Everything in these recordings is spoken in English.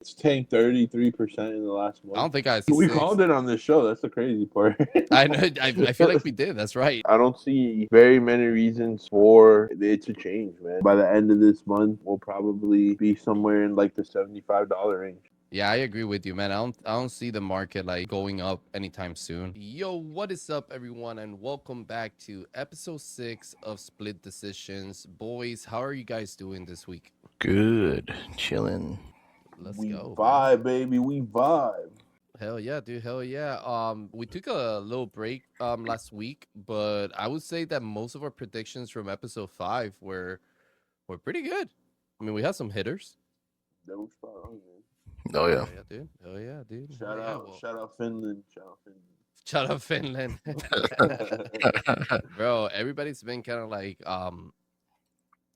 It's tanked 33% in the last month. I don't think I. We called it on this show. That's the crazy part. I know. I feel like we did. That's right. I don't see very many reasons for it to change, man. By the end of this month, we'll probably be somewhere in like the $75 range. Yeah, I agree with you, man. I don't see the market like going up anytime soon. Yo, what is up, everyone, and welcome back to episode 6 of Split Decisions. Boys, how are you guys doing this week? Good, chilling. Let's we go. vibe, Man. baby. We vibe. Hell yeah, dude. Hell yeah. We took a little break last week, but I would say that most of our predictions from episode 5 were pretty good. I mean, we had some hitters. That was spot on, man. Oh yeah. Yeah, dude. Hell yeah, dude. Shout out Finland. Shout out Finland. Bro, everybody's been kind of like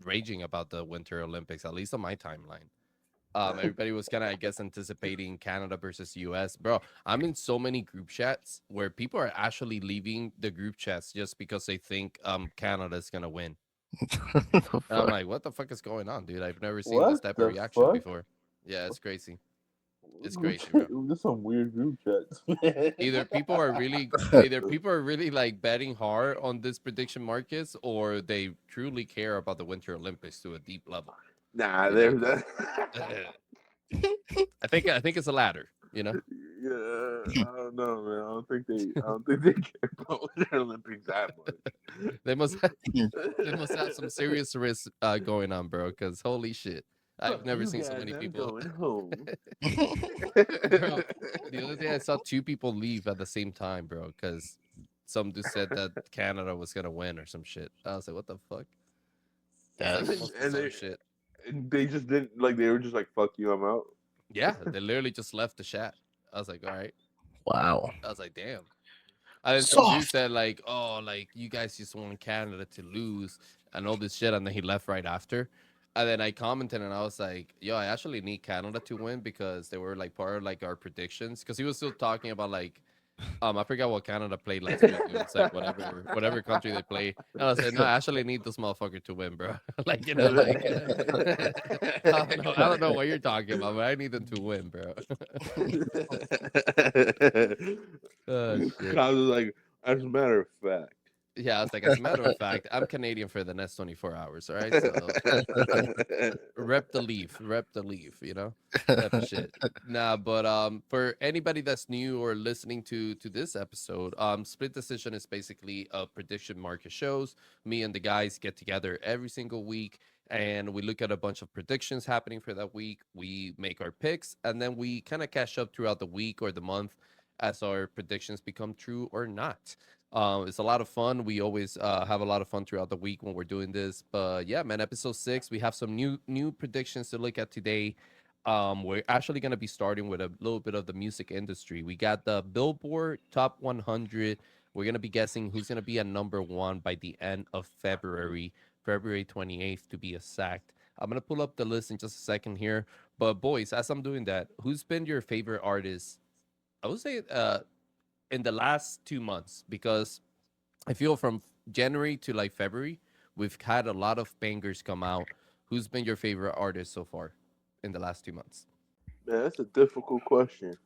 raging about the Winter Olympics, at least on my timeline. Everybody was kind of, I guess, anticipating Canada versus US. Bro, I'm in so many group chats where people are actually leaving the group chats just because they think Canada's gonna win. And I'm like, what the fuck is going on, dude? I've never seen this type of reaction before. Yeah, it's crazy. It's crazy, bro. There's some weird group chats. Either people are really like betting hard on this prediction markets, or they truly care about the Winter Olympics to a deep level. Nah, there's that. I think it's a latter, you know. Yeah, I don't know, man. I don't think they care about Winter Olympics that much. They must have some serious risk going on, bro. Because holy shit. I've never seen so many people. Going home. Bro, the other day I saw 2 people leave at the same time, bro, because some dude said that Canada was gonna win or some shit. I was like, what the fuck? Shit. And they just didn't like. They were just like, "Fuck you, I'm out." Yeah, they literally just left the chat. I was like, all right. Wow. I was like, damn. And then some dude said like, oh, like you guys just want Canada to lose and all this shit, and then he left right after. And then I commented and I was like, yo, I actually need Canada to win because they were like part of like our predictions. Because he was still talking about like, I forgot what Canada played last week. It's like whatever country they play. And I said, no, I actually need this motherfucker to win, bro. Like, you know, like I don't know what you're talking about, but I need them to win, bro. I was like, as a matter of fact. Yeah, I was like, as a matter of fact, I'm Canadian for the next 24 hours, all right? So rep the leaf, you know? Type of shit. Nah, but for anybody that's new or listening to this episode, Split Decision is basically a prediction market shows. Me and the guys get together every single week and we look at a bunch of predictions happening for that week. We make our picks and then we kind of catch up throughout the week or the month as our predictions become true or not. It's a lot of fun. We always have a lot of fun throughout the week when we're doing this. But yeah, man, episode 6, we have some new predictions to look at today. We're actually going to be starting with a little bit of the music industry. We got the Billboard Top 100. We're going to be guessing who's going to be at number 1 by the end of February 28th to be exact. I'm going to pull up the list in just a second here. But boys, as I'm doing that, who's been your favorite artist? I would say in the last 2 months, because I feel from January to like February, we've had a lot of bangers come out. Who's been your favorite artist so far in the last 2 months? Man, that's a difficult question.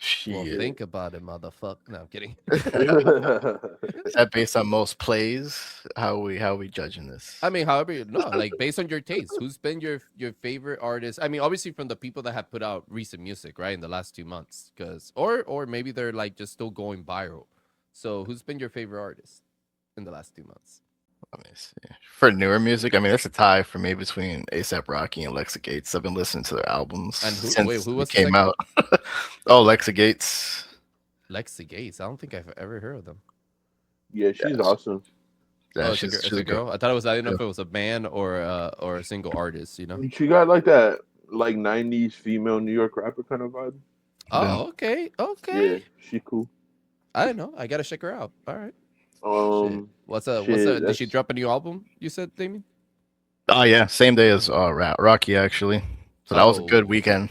Shit. Well, think about it, motherfucker. No, I'm kidding. Is that based on most plays? How are we judging this? I mean, however, like based on your taste, who's been your favorite artist? I mean, obviously from the people that have put out recent music, right, in the last 2 months, because or maybe they're like just still going viral. So, who's been your favorite artist in the last 2 months? Let me see. For newer music, I mean, there's a tie for me between A$AP Rocky and Lexa Gates. I've been listening to their albums and since who was it came out. Oh, Lexa Gates. Lexa Gates. I don't think I've ever heard of them. Yeah, she's awesome. Yeah, she's a girl. I thought it was. I didn't know if it was a band or a single artist. You know, she got like that like '90s female New York rapper kind of vibe. Oh, okay. Yeah, she cool. I don't know. I gotta check her out. All right. What's did she drop a new album? You said, Damien? Oh yeah, same day as Rocky actually. So that was a good weekend.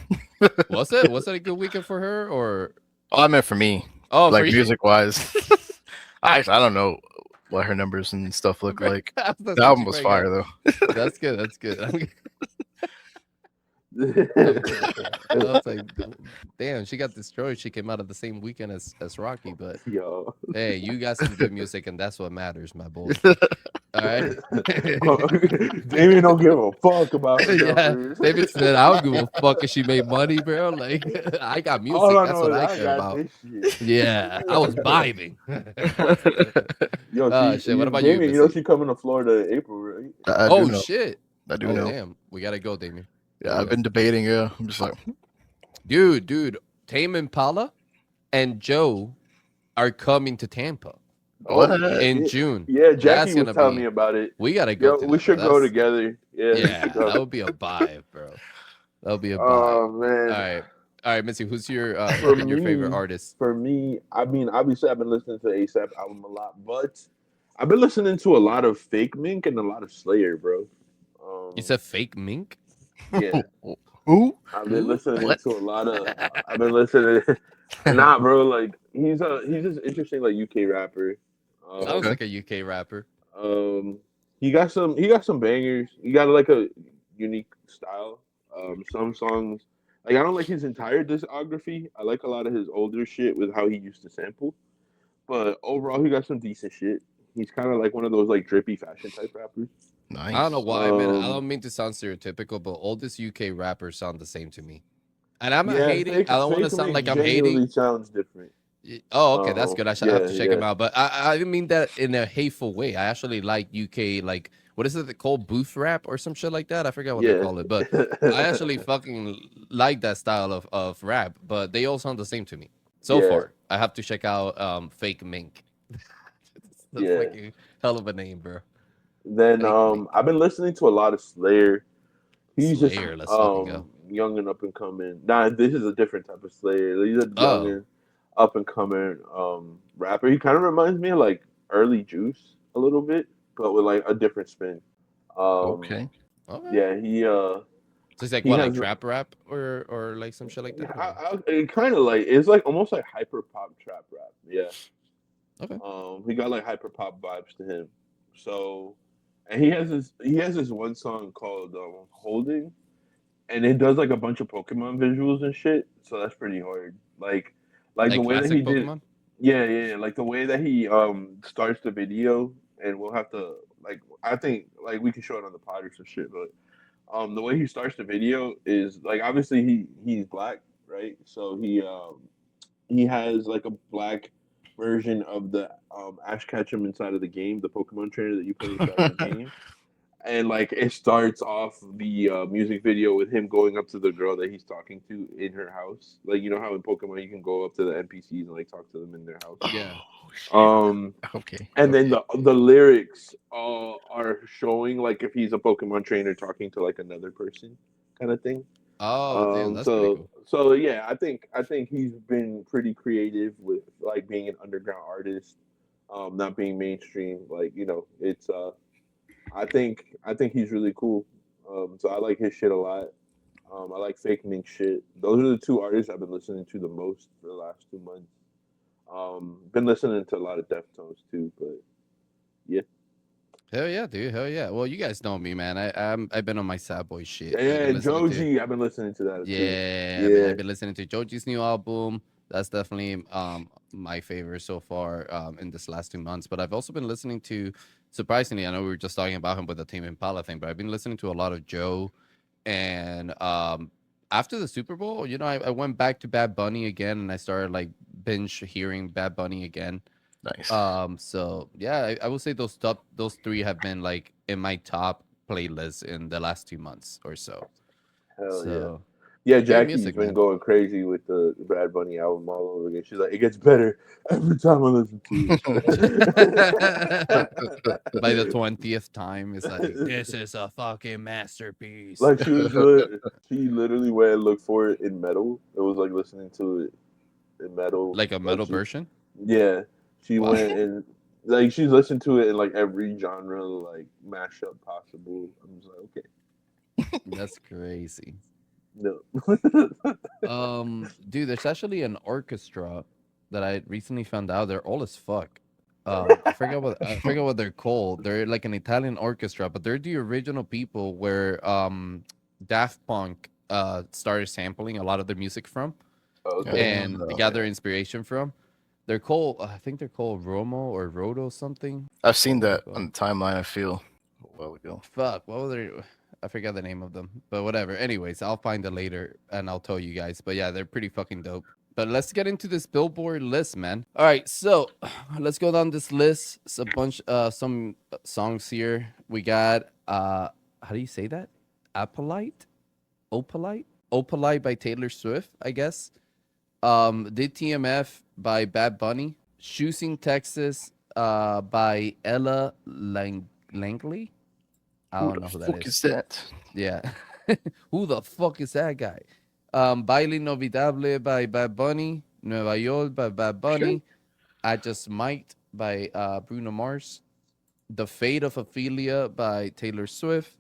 Was it? Was it a good weekend for her or? Oh, I meant for me. Oh, like music wise. I don't know what her numbers and stuff look like. The album was fire though. That's good. That's good. I was like, damn, she got destroyed. She came out of the same weekend as Rocky, but Yo. hey, you got some good music, and that's what matters, my boy. All right. Damien don't give a fuck about the Yeah, numbers. David said, I don't give a fuck if she made money, bro. Like, I got All music. I That's know what is I I care got about. this shit. Yeah, I was vibing. Yo, Oh shit! What about you, Damien, you know Missy? she coming to Florida in April, right? I do Oh know. shit! I do Oh know. damn, we gotta go, Damien. Yeah, Gotta I've go. been debating. Yeah, I'm just like, Dude, Tame Impala and Joe are coming to Tampa what? in Shit. June. Yeah, That's Jackie was gonna telling me be. about it. We gotta go Yo, to we that, bro. should go That's together. Yeah, we yeah, should go. that would be a vibe, bro. That would be a vibe. Oh man. All right, Missy. Who's your For your favorite me, artist? I mean, obviously I've been listening to ASAP album a lot, but I've been listening to a lot of Fake Mink and a lot of Slayer, bro. You said fake mink. Yeah, Who? I've been Who? listening What? to a lot of. I've been listening. Nah, bro. Like he's just interesting, like UK rapper. Sounds Okay. like a UK rapper. Um, he got some bangers. He got like a unique style. Some songs, like I don't like his entire discography. I like a lot of his older shit with how he used to sample. But overall, he got some decent shit. He's kind of like one of those like drippy fashion type rappers. I don't know Nice. why, man. I Um, don't mean to sound stereotypical, but all these UK rappers sound the same to me. And I'm not yeah, hating. fake I don't want to fake sound Mink like I'm hating. genuinely sounds different. Oh, okay, that's good. I should have Yeah, to check him yeah, out. But I didn't mean that in a hateful way. I actually like UK, like what is it they call booth rap or some shit like that? I forget what they yeah. call it, but I actually fucking like that style of rap. But they all sound the same to me so Yeah, far. I have to check out Fake Mink. That's yeah. like a hell of a name, bro. Then Fake Mink. I've been listening to a lot of Slayer. He's just Slayer. Let's fucking go. young and up and coming. Nah, this is a different type of Slayer. He's a young Oh, and up and coming rapper. He kind of reminds me of like early Juice a little bit, but with like a different spin. Um, Okay. okay. yeah, So it's like he what, like has trap rap or like some shit like that? Or... it kind of like it's like almost like hyper pop trap rap. Yeah. Okay. He got like hyper pop vibes to him. So, and he has this one song called Holding, and it does like a bunch of Pokemon visuals and shit. So that's pretty hard. Like the Like way that he classic did, Pokemon? yeah. Like the way that he starts the video, and we'll have to like I think like we can show it on the pod or some shit, but the way he starts the video is like obviously he's black, right? So he has like a black version of the Ash Ketchum inside of the game, the Pokemon trainer that you play inside of the game. And like it starts off the music video with him going up to the girl that he's talking to in her house. Like you know how in Pokemon you can go up to the NPCs and like talk to them in their house. Yeah. Oh, shit. Okay. And then the lyrics are showing like if he's a Pokemon trainer talking to like another person, kind of thing. Oh, damn, Um, that's pretty so cool. so yeah, I think he's been pretty creative with like being an underground artist, not being mainstream. Like it's I think he's really cool. So I like his shit a lot. I like Fake Mink shit. Those are the two artists I've been listening to the most for the last 2 months. Been listening to a lot of Deftones too, but yeah, Hell yeah, dude. Hell yeah. Well, you guys know me, man. I've been on my sad boy shit. I've yeah, been listening to Joji. I've been listening to that too. yeah, Yeah, I've been listening to Joji's new album. That's definitely my favorite so far in this last 2 months. But I've also been listening to surprisingly, I know we were just talking about him with the Tame Impala thing, but I've been listening to a lot of Joe and after the Super Bowl, I went back to Bad Bunny again and I started like binge hearing Bad Bunny again. Nice. So yeah, I would say those three have been like in my top playlists in the last 2 months or so. hell yeah. So Yeah, great Jackie's music, been man. going crazy with the Bad Bunny album all over again. She's like, it gets better every time I listen to By the it. 20th time, it's like this is a fucking masterpiece. Like she literally went and looked for it in metal. It was like listening to it in metal. Like a Like metal version. yeah, she Wow, went and like she's listened to it in like every genre like mashup possible. I'm just like, okay, that's crazy. no. Dude, there's actually an orchestra that I recently found out. They're old as fuck. I forget what they're called. They're like an Italian orchestra, but they're the original people where Daft Punk started sampling a lot of their music from Okay. and gather inspiration from. They're called, I think they're called Romo or Roto something. I've seen that on the timeline, I feel, a while ago. Fuck, what was their? I forgot the name of them, but whatever. Anyways, I'll find it later and I'll tell you guys. But yeah, they're pretty fucking dope. But let's get into this Billboard list, man. All right, so let's go down this list. It's a bunch, some songs here. We got, how do you say that? Opalite, Opalite by Taylor Swift, I guess. Did TMF by Bad Bunny. Choosing Texas, by Ella Langley. I don't know who that What is that? Yeah. Who the fuck is that guy? Baile Inolvidable by Bad Bunny. Nueva York by Bad Bunny. I Just Might by Bruno Mars. The Fate of Ophelia by Taylor Swift.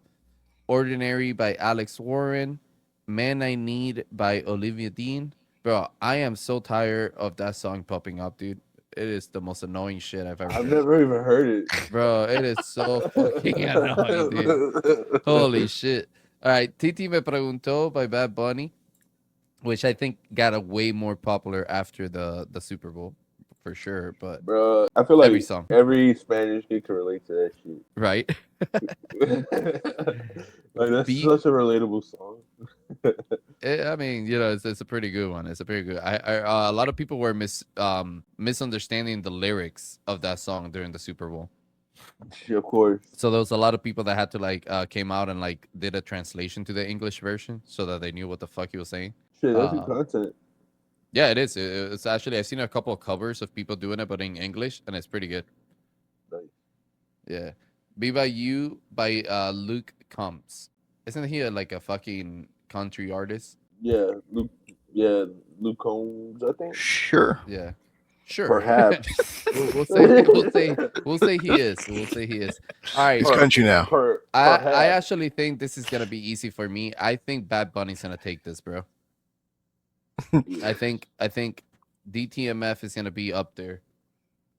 Ordinary by Alex Warren. Man I Need by Olivia Dean. Bro, I am so tired of that song popping up, dude. It is the most annoying shit I've ever I've heard. never even heard it. Bro, it is so fucking annoying, dude. Holy shit. All right, Titi Me Preguntó by Bad Bunny, which I think got a way more popular after the Super Bowl, for sure. But Bro, I feel like every song, every Spanish kid can relate to that shit. right? Like that's Beat- such a relatable song. I mean, you know, it's a pretty good one. It's a pretty good. A lot of people were misunderstanding the lyrics of that song during the Super Bowl. Of course. So there was a lot of people that had to like came out and like did a translation to the English version so that they knew what the fuck he was saying. Shit, that's good content. Yeah, it is. It's actually, I've seen a couple of covers of people doing it, but in English, and it's pretty good. Nice. Yeah. Viva You by Luke Combs. Isn't he like a fucking country artist? Yeah, Luke Combs, I think. Sure. Yeah. Sure. Perhaps. we'll say he is. We'll say he is. All right. It's country now. I actually think this is gonna be easy for me. I think Bad Bunny's gonna take this, bro. I think DTMF is gonna be up there.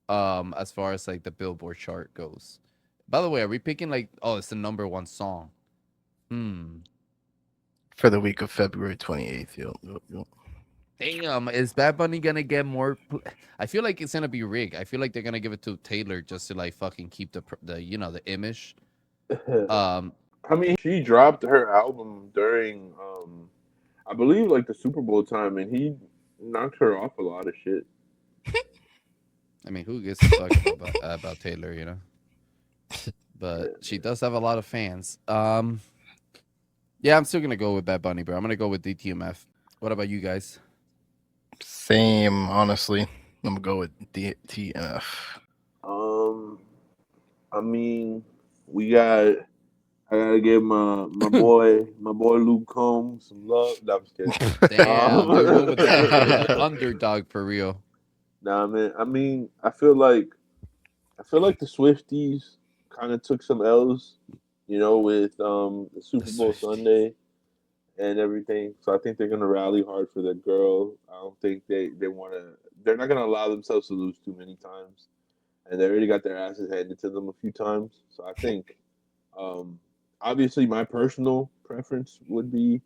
As far as like the Billboard chart goes. By the way, are we picking like, oh, it's the #1 song? For the week of February 28th. Yo. Damn, is Bad Bunny gonna get more? I feel like it's gonna be rigged. I feel like they're gonna give it to Taylor just to like fucking keep the you know, the image. I mean, she dropped her album during I believe like the Super Bowl time, and he knocked her off a lot of shit. I mean, who gives a fuck about Taylor, you know? But she does have a lot of fans. Yeah, I'm still gonna go with Bad Bunny, bro. I'm gonna go with DTMF. What about you guys? Same, honestly. I'm gonna go with DTMF. I mean, I gotta give my boy Luke Combs some love. No, I'm just kidding. Damn, you're going with the underdog for real. Nah, man. I mean, I feel like the Swifties kind of took some L's, you know, with the Super Bowl Sunday and everything. So I think they're gonna rally hard for their girl. I don't think they want to. They're not gonna allow themselves to lose too many times, and they already got their asses handed to them a few times. So I think, obviously, my personal preference would be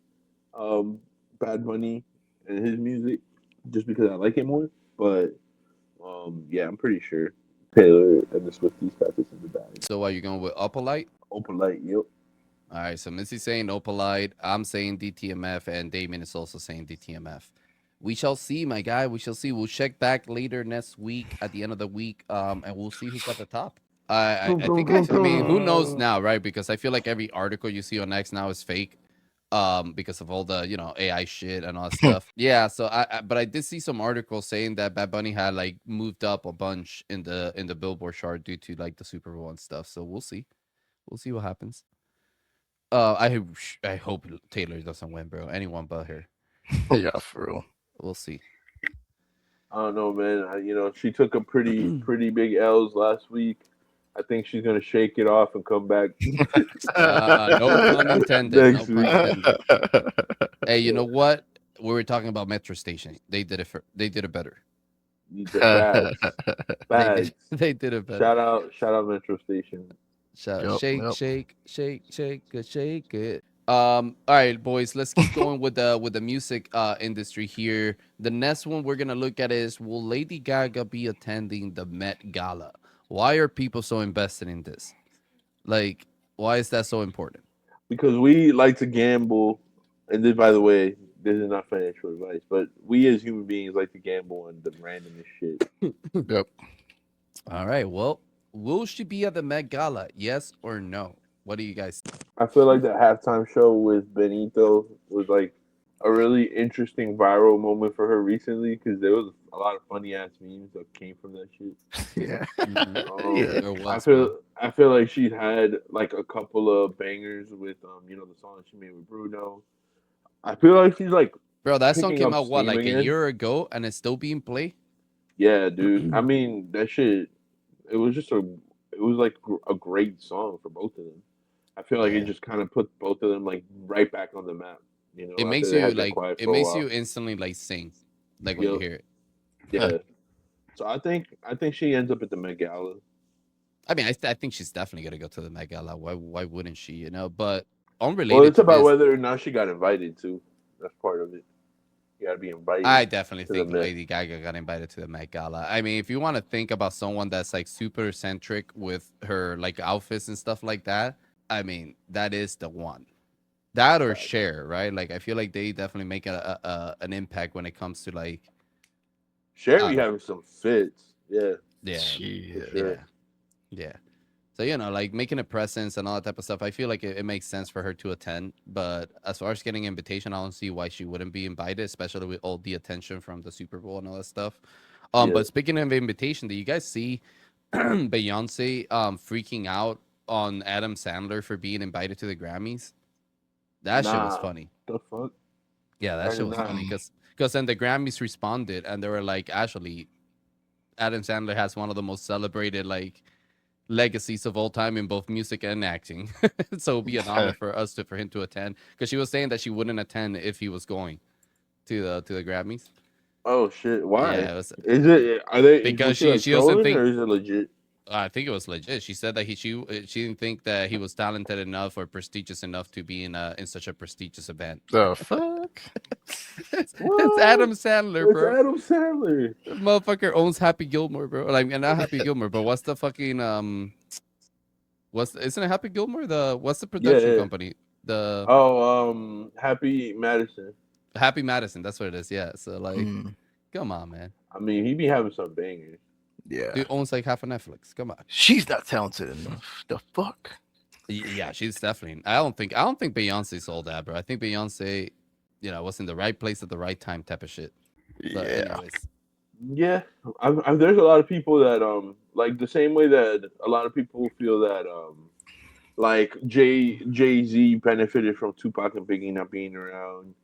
Bad Bunny and his music, just because I like it more. But yeah, I'm pretty sure Taylor and the Swifties got this in the bag. So are you going with Opalite? Opalite, yep. All right, so Missy's saying Opalite. I'm saying DTMF, and Damien is also saying DTMF. We shall see, my guy. We shall see. We'll check back later next week, at the end of the week, and we'll see who's at the top. I think, I mean, who knows now, right? Because I feel like every article you see on X now is fake. Because of all the, you know, AI shit and all that stuff. Yeah, so but I did see some articles saying that Bad Bunny had like moved up a bunch in the Billboard chart due to like the Super Bowl and stuff. So we'll see what happens. I hope Taylor doesn't win, bro. Anyone but her. Yeah, for real. We'll see. I don't know, man. You know, she took a pretty big L's last week. I think she's gonna shake it off and come back. No pun intended. Next No pun intended. Hey, you know what? We were talking about Metro Station. They did it better. Bags. They did it better. Shout out Metro Station. Shake it. All right, boys, let's keep going with the music industry here. The next one we're gonna look at is, will Lady Gaga be attending the Met Gala? Why are people so invested in this? Like, why is that so important? Because we like to gamble, and this, by the way, this is not financial advice, but we as human beings like to gamble on the randomest shit. Yep. All right, well, will she be at the Met Gala? Yes or no? What do you guys think? I feel like that halftime show with Benito was like a really interesting viral moment for her recently because there was a lot of funny ass memes that came from that shit. Yeah. Um, There I was, feel bro. I feel like she's had like a couple of bangers with the song she made with Bruno. I feel like she's like Bro, that song picking came up out what, steam like a again. year ago, and it's still being played. Yeah, dude. I mean that shit. It was just it was like a great song for both of them. I feel like it Yeah. just kind of put both of them like right back on the map. It After makes they you had that like, quiet it for a makes while. you instantly like sing, like when you Yep. hear it. Yeah. So I think she ends up at the Met Gala. I mean, I think she's definitely gonna go to the Met Gala. Why wouldn't she? You know, but Well, unrelated it's to about this, whether or not she got invited to. That's part of it. You gotta be invited I definitely to the think Met. Lady Gaga got invited to the Met Gala. I mean, if you want to think about someone that's like super eccentric with her like outfits and stuff like that, I mean, that is the one. That or Facts. Cher, right? Like, I feel like they definitely make an impact when it comes to like, I Sherry don't know. having some fits. Yeah, Yeah, for Shit. sure. yeah, yeah. So, you know, like making a presence and all that type of stuff, I feel like it makes sense for her to attend. But as far as getting an invitation, I don't see why she wouldn't be invited, especially with all the attention from the Super Bowl and all that stuff. Yeah. But speaking of invitation, do you guys see Beyonce freaking out on Adam Sandler for being invited to the Grammys? That shit was Nah. funny. The fuck? Yeah, I that shit did was not. funny because then the Grammys responded and they were like, actually, Adam Sandler has one of the most celebrated like legacies of all time in both music and acting. So it'd be an honor for us to for him to attend. Because she was saying that she wouldn't attend if he was going to the Grammys. Oh shit! Why? Yeah, it was Is it? Are they? Was because she like she doesn't trolling or think. is it legit? I think it was legit. She said that she didn't think that he was talented enough or prestigious enough to be in such a prestigious event. The fuck? It's Adam What? Sandler, It's bro. Adam Sandler. The motherfucker owns Happy Gilmore, bro. Like, and not Happy Gilmore, but what's the fucking isn't it Happy Gilmore? What's the Yeah, production yeah. company? The Oh, Happy Madison. Happy Madison. That's what it is. Yeah. So like, Mm, come on, man. I mean, he be having some bangers. yeah. Dude owns like half of Netflix. Come on. She's not talented enough. The fuck? Yeah, she's definitely. I don't think Beyonce's all that, bro. I think Beyonce, was in the right place at the right time, type of shit. But Yeah. anyways, Yeah, there's a lot of people that like the same way that a lot of people feel that like Jay Z benefited from Tupac and Biggie not being around,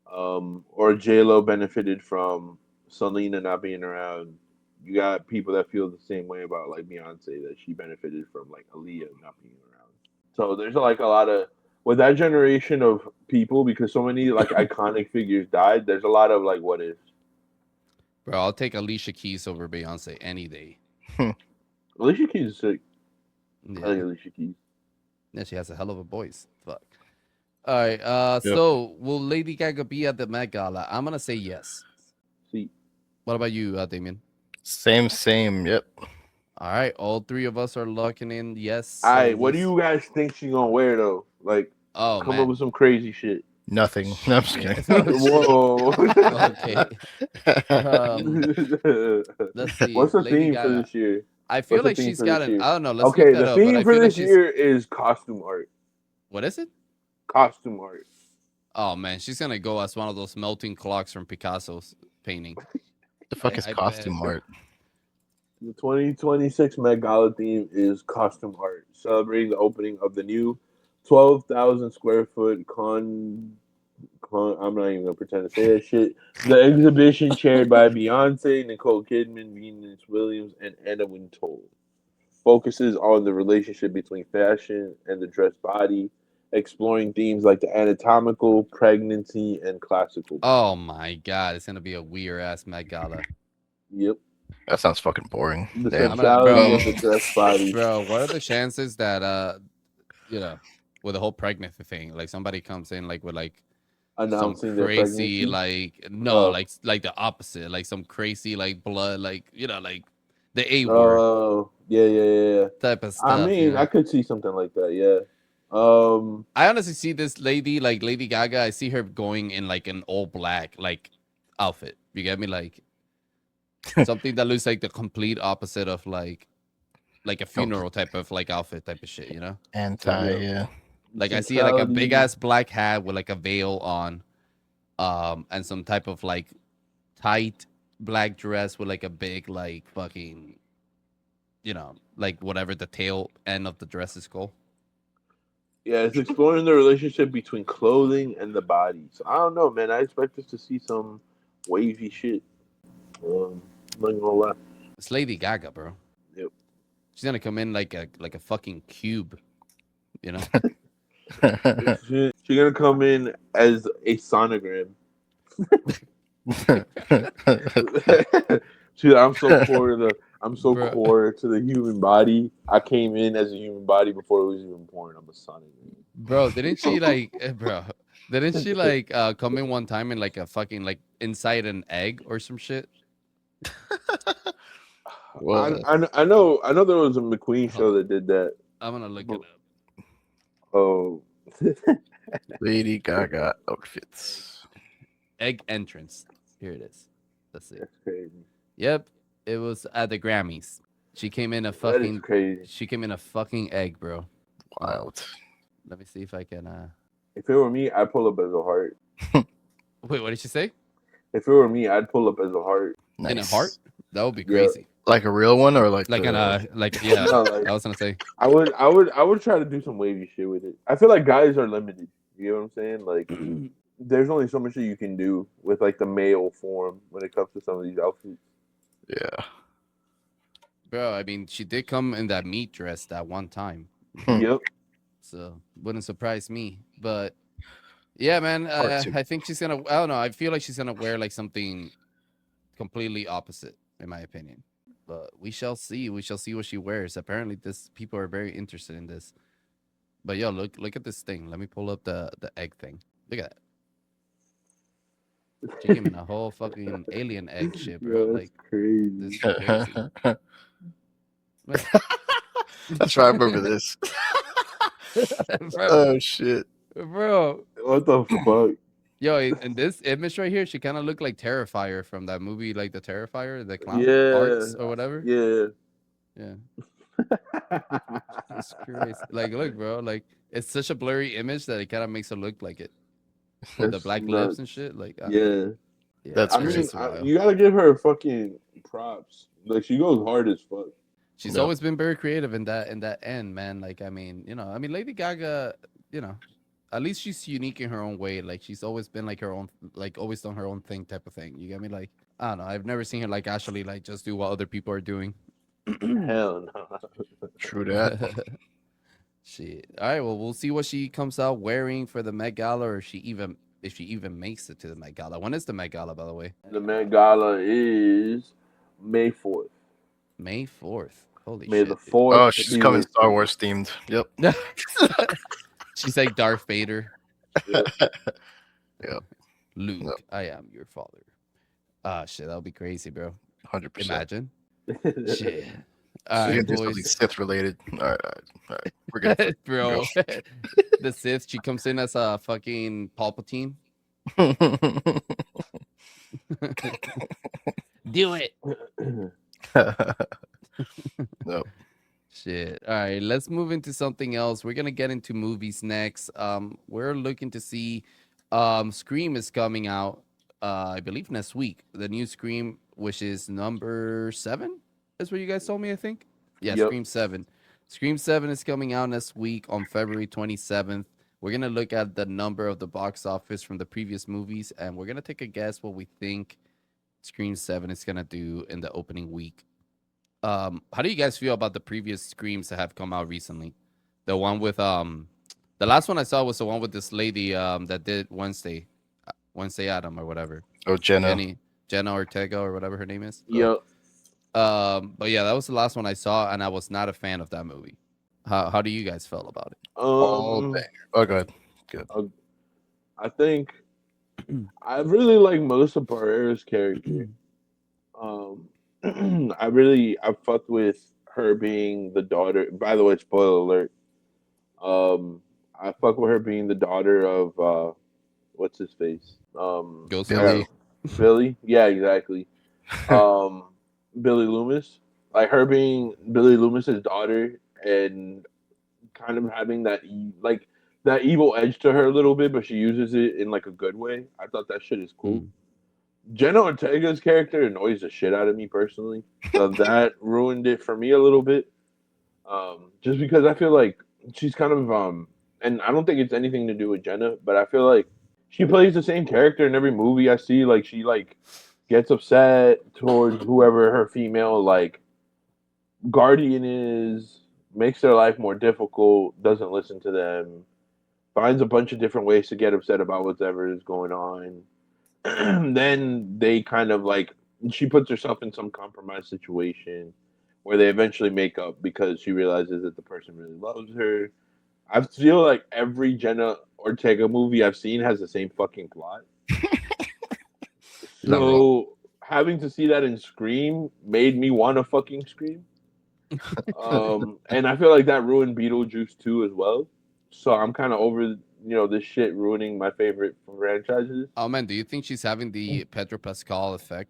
or J Lo benefited from Selena not being around. You got people that feel the same way about like Beyonce that she benefited from like Aaliyah not being around. So there's like a lot of with that generation of people because so many like iconic figures died. There's a lot of like what ifs. bro, I'll take Alicia Keys over Beyonce any day. Alicia Keys is sick. I like Yeah, Alicia Keys. yeah, she has a hell of a voice. Fuck. All right. Yep. So will Lady Gaga be at the Met Gala? I'm gonna say yes. See, What about you, Damien? Same. Yep. All right, all three of us are locking in yes. So I what do you guys think she gonna wear though? Like, Oh come up man. with some crazy shit. Nothing. No, I'm just Yeah. kidding. Whoa. Okay. Let's see. What's the Lady theme for Gaga. this year? I feel What's the like theme she's for got this an. year? I don't know. Let's look Okay, that the up. But I theme for feel like this she's. year is costume art. What is it? Costume art. Oh man, she's gonna go as one of those melting clocks from Picasso's painting. The fuck is I costume bet. art? The 2026 Met Gala theme is costume art, celebrating the opening of the new 12,000 square foot I'm not even gonna pretend to say that shit. The exhibition chaired by Beyonce, Nicole Kidman, Venus Williams, and Anna Wintour focuses on the relationship between fashion and the dress body, exploring themes like the anatomical, pregnancy, and classical body. Oh my god, it's gonna be a weird ass Met Gala. Yep, That sounds fucking boring. the Damn. I'm gonna, centrality bro, of the dress body. bro. What are the chances that you know? with the whole pregnant thing. Like somebody comes in like with like some Announcing their crazy pregnancy. like the opposite, like some crazy like blood, like like the A word Oh, yeah. type of I stuff. mean, I could see something like that. Yeah. I honestly see this lady like Lady Gaga. I see her going in like an all black like outfit. You get me? Like something that looks like the complete opposite of like a funeral type of like outfit type of shit. Anti, Yeah. yeah. Like I see like a big Centrality. ass black hat with like a veil on, and some type of like tight black dress with like a big like fucking, like whatever the tail end of the dress is called. Yeah, it's exploring the relationship between clothing and the body. So I don't know, man. I expect us to see some wavy shit. I'm not gonna lie. It's Lady Gaga, bro. Yep. She's gonna come in like a fucking cube, you know. She's gonna come in as a sonogram. I'm so Bro. core to the human body. I came in as a human body before it was even born. I'm a sonogram. Bro, didn't she like, didn't she like come in one time in like a fucking like inside an egg or some shit? What? I know there was a McQueen show Hold on. that did that. I'm gonna look it up. Oh, Lady Gaga outfits. Egg entrance. Here it is. Let's see. that's crazy. Yep, it was at the Grammys. She came in a That is fucking. crazy. She came in a fucking egg, bro. Wild. Let me see if I can. If it were me, I'd pull up as a heart. Wait, what did she say? If it were me, I'd pull up as a heart. Nice. In a heart? That would be Yeah. crazy. Like a real one or like Like the... yeah. No, like I was gonna say. I would try to do some wavy shit with it. I feel like guys are limited. You know what I'm saying? Like there's only so much that you can do with like the male form when it comes to some of these outfits. Yeah. Bro, I mean, she did come in that meat dress that one time, Yep. so wouldn't surprise me. But yeah, man, Part two. I think she's gonna. I don't know. I feel like she's gonna wear like something completely opposite, in my opinion. But we shall see. We shall see what she wears. Apparently, this people are very interested in this. But yo, look at this thing. Let me pull up the egg thing. Look at that. She came in a whole fucking alien egg shit, bro. Yo, that's Like crazy. this is crazy. Look. That's right. I remember this. Bro, Oh shit. bro. What the fuck? Yo, in this image right here, she kind of looked like Terrifier from that movie, like the Terrifier, the clown Yeah. arts or whatever. Yeah. Yeah, it's crazy. Like, look, bro, like it's such a blurry image that it kind of makes it look like it with the That's black nuts. lips and shit. Like, Yeah. yeah. That's I it's mean, just wild. you gotta give her fucking props. Like she goes hard as fuck. She's Yep. always been very creative in that end, man. Like, I mean, Lady Gaga, at least she's unique in her own way. Like, she's always been like her own, like always done her own thing type of thing. You get me? Like, I don't know. I've never seen her like actually like just do what other people are doing. Hell no. True that. Shit. All right. Well, we'll see what she comes out wearing for the Met Gala, or if she even makes it to the Met Gala. When is the Met Gala, by the way? The Met Gala is May 4th. May 4th. Holy May shit. the dude. 4th. Oh, she's be coming with Star you. Wars themed. Yep. She's like Darth Vader. Yep. Yep. Luke, Yep. I am your father. Ah, shit. That'll be crazy, bro. 100%. Imagine. Shit. All So you right, can do something boys. Sith related. All right. We're good. Bro, the Sith, she comes in as a fucking Palpatine. Do it. Nope. Shit. All right, let's move into something else. We're gonna get into movies next. We're looking to see Scream is coming out I believe next week. The new Scream, which is number 7, is what you guys told me, I think. Yeah, Yep. Scream 7. Scream 7 is coming out next week on February 27th. We're gonna look at the number of the box office from the previous movies, and we're gonna take a guess what we think Scream 7 is gonna do in the opening week. How do you guys feel about the previous Screams that have come out recently? The one with the last one I saw was the one with this lady that did Wednesday Adam or whatever. Oh, Jenna. Jenna Ortega or whatever her name is. Yep. But yeah, that was the last one I saw, and I was not a fan of that movie. How do you guys feel about it? All Um, banger. Oh, go ahead. Good. I think I really like Melissa Barrera's character. Um, I fucked with her being the daughter. By the way, spoiler alert. I fuck with her being the daughter of what's his face? Ghostface. Billy. Yeah, exactly. Um, Billy Loomis. Like her being Billy Loomis's daughter and kind of having like that evil edge to her a little bit, but she uses it in like a good way. I thought that shit is cool. Mm. Jenna Ortega's character annoys the shit out of me personally, so that ruined it for me a little bit. Just because I feel like she's kind of and I don't think it's anything to do with Jenna, but I feel like she plays the same character in every movie I see. Like she like gets upset towards whoever her female like guardian is, makes their life more difficult, doesn't listen to them, finds a bunch of different ways to get upset about whatever is going on. Then they kind of like she puts herself in some compromised situation where they eventually make up because she realizes that the person really loves her. I feel like every Jenna Ortega movie I've seen has the same fucking plot. Not wrong. So having to see that in Scream made me want to fucking scream. And I feel like that ruined Beetlejuice too as well. So I'm kind of over, this shit ruining my favorite franchises. Oh man, do you think she's having the Pedro Pascal effect?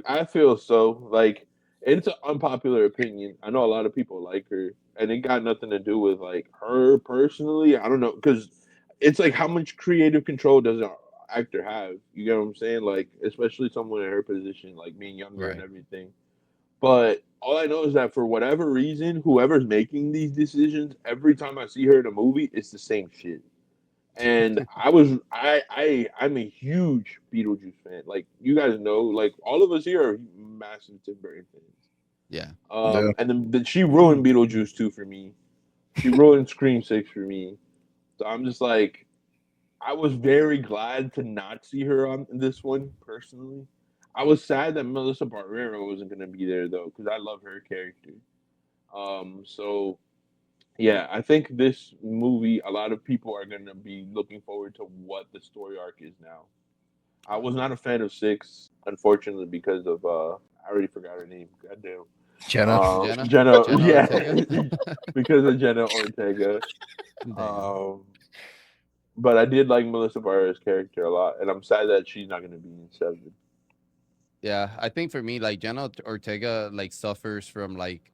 I feel so. Like it's an unpopular opinion. I know a lot of people like her, and it got nothing to do with like her personally. I don't know because it's like how much creative control does an actor have? You get what I'm saying? Like especially someone in her position, like being younger and Right. everything. But all I know is that for whatever reason, whoever's making these decisions, every time I see her in a movie, it's the same shit. And I'm a huge Beetlejuice fan. Like you guys know, like all of us here are massive Tim Burton fans. Yeah. Yeah. And then she ruined Beetlejuice 2 for me. She ruined Scream 6 for me. So I'm just like, I was very glad to not see her on this one personally. I was sad that Melissa Barrera wasn't going to be there though, because I love her character. So yeah, I think this movie, a lot of people are going to be looking forward to what the story arc is now. I was not a fan of 6, unfortunately, because of I already forgot her name. Goddamn. Jenna. Jenna? Jenna, Jenna yeah, Ortega? because of Jenna Ortega. Damn. Um, but I did like Melissa Barrera's character a lot, and I'm sad that she's not going to be in 7. Yeah, I think for me, like Jenna Ortega, like suffers from like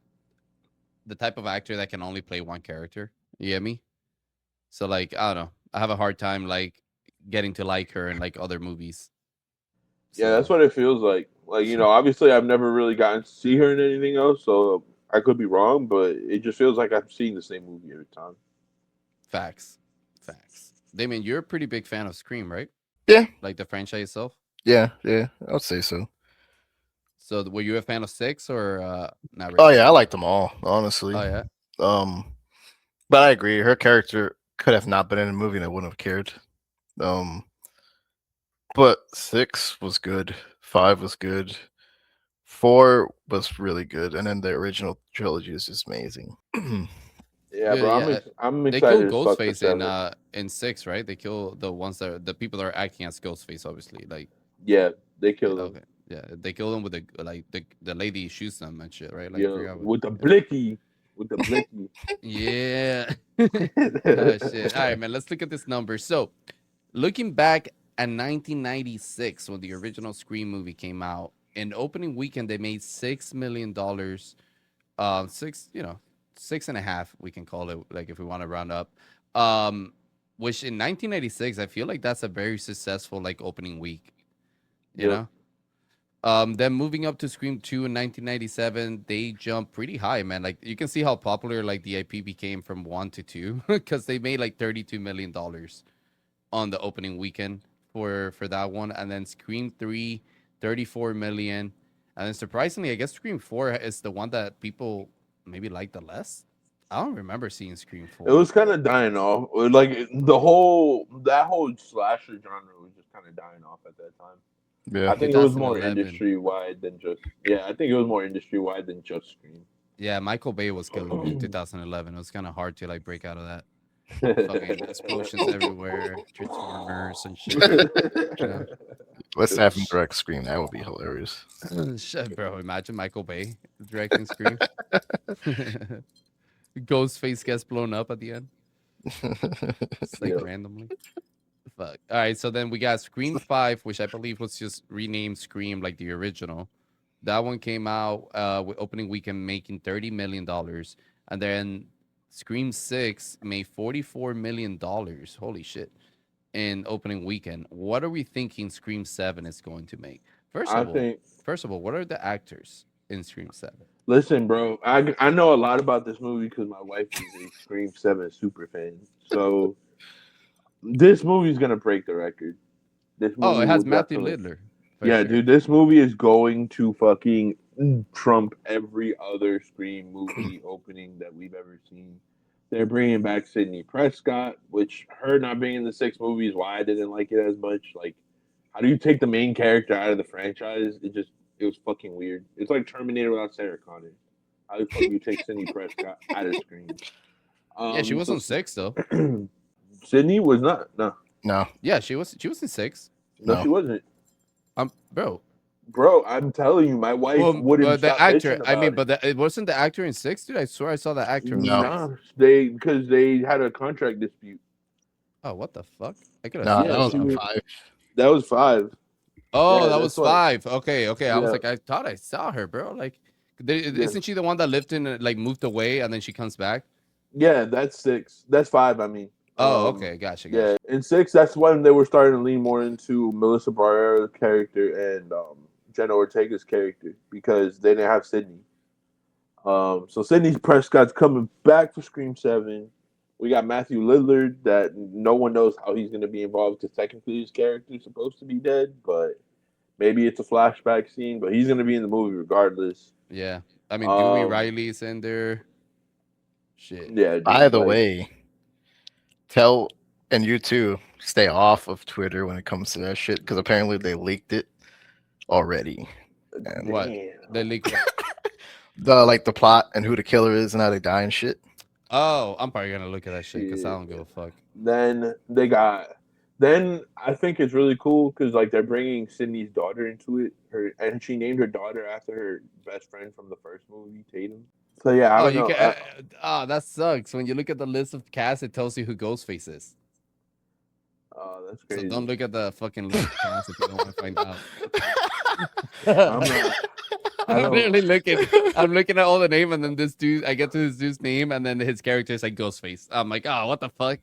the type of actor that can only play one character. You get me? So like I don't know, I have a hard time like getting to like her in like other movies. Yeah, that's So what it feels like. Like, obviously I've never really gotten to see her in anything else, so I could be wrong, but it just feels like I'm seeing the same movie every time. facts, facts. Damien, you're a pretty big fan of Scream, right? Yeah. Like the franchise itself. Yeah. Yeah. I would say so. So were you a fan of 6 or not Oh really? yeah, I like them all, honestly. Oh yeah. But I agree, her character could have not been in the movie and I wouldn't have cared. Um, but 6 was good, 5 was good, 4 was really good, and then the original trilogy is just amazing. Yeah, Yeah, bro, yeah. I'm They killed excited as fuck for Ghostface 7. in 6, right? They kill the ones the people that are acting as Ghostface, obviously. Like Yeah, they yeah, killed him. okay. Yeah, they kill them with the lady shoots them and shit, right? Like I Yeah, forgot what. with the Yeah. blicky, with the blicky. Yeah. Oh shit. All right, man. Let's look at this number. So, looking back at 1996 when the original Scream movie came out, in opening weekend they made $6 million. Six, 6.5, we can call it, like if we want to round up. Um, which in 1996, I feel like that's a very successful like opening week. You Yep. know. Then moving up to Scream 2 in 1997, they jumped pretty high, man. Like you can see how popular like the IP became from 1 to 2 because they made like $32 million on the opening weekend for that one, and then Scream 3, 34 million, and then surprisingly, I guess Scream 4 is the one that people maybe like the less. I don't remember seeing Scream It 4. was kind of dying off. Like that whole slasher genre was just kind of dying off at that time. Yeah. I think it was more 2011. industry wide than just I think it was more industry wide than just Scream. Yeah, Michael Bay was killing me in 2011. It was kind of hard to like break out of that. Fucking explosions everywhere, Transformers and shit. You know? Let's have him direct Scream. That would be hilarious. Shit, bro. Imagine Michael Bay directing Scream. Ghostface gets blown up at the end. It's like randomly. Fuck. All right, so then we got Scream 5, which I believe was just renamed Scream like the original. That one came out with opening weekend making $30 million. And then Scream 6 made $44 million. Holy shit. In opening weekend. What are we thinking Scream 7 is going to make? First of all, what are the actors in Scream 7? Listen, bro, I know a lot about this movie because my wife is a Scream 7 super fan. So this movie's gonna break the record. This movie it has will Matthew definitely- Lidler. Yeah, sure. dude, this movie is going to fucking trump every other Scream movie opening that we've ever seen. They're bringing back Sidney Prescott, which her not being in the 6 movies, why I didn't like it as much. Like, how do you take the main character out of the franchise? It was fucking weird. It's like Terminator without Sarah Connor. How the fuck do you take Sidney Prescott out of Scream? Yeah, she was on 6 though. Sydney was not. No, Yeah, she was in 6. no, she wasn't. Bro, I'm telling you, my wife wouldn't. But the stop actor, bitching I mean, about but it wasn't the actor in 6, dude. I swear I saw the actor in No. 6. Nah, because they had a contract dispute. Oh, what the fuck? I could have No, seen that was she on was- 5. That was 5. Oh, Yeah, that was that's why- 5. Okay. I was Yeah. like, I thought I saw her, bro. Like, isn't she the one that lived in, like, moved away and then she comes back? Yeah, that's 6. That's 5. I mean. Oh, okay. Gotcha. Yeah, in 6, that's when they were starting to lean more into Melissa Barrera's character and Jenna Ortega's character because they didn't have Sydney. So Sidney Prescott's coming back for Scream 7. We got Matthew Lillard that no one knows how he's going to be involved because technically his character is supposed to be dead, but maybe it's a flashback scene, but he's going to be in the movie regardless. Yeah. I mean, Dewey Riley's in there. Shit. Yeah. By the way, and you too, stay off of Twitter when it comes to that shit because apparently they leaked it already. And What? They leaked it. the plot and who the killer is and how they die and shit. Oh, I'm probably gonna look at that shit because I don't give a fuck. Then I think it's really cool because like they're bringing Sydney's daughter into it. And she named her daughter after her best friend from the first movie, Tatum. So yeah, I don't know. That sucks. When you look at the list of cast, it tells you who Ghostface is. Oh, that's crazy. So don't look at the fucking list of cast if you don't want to find out. I'm really looking. I'm looking at all the name, and then this dude. I get to this dude's name, and then his character is like Ghostface. I'm like, oh, what the fuck?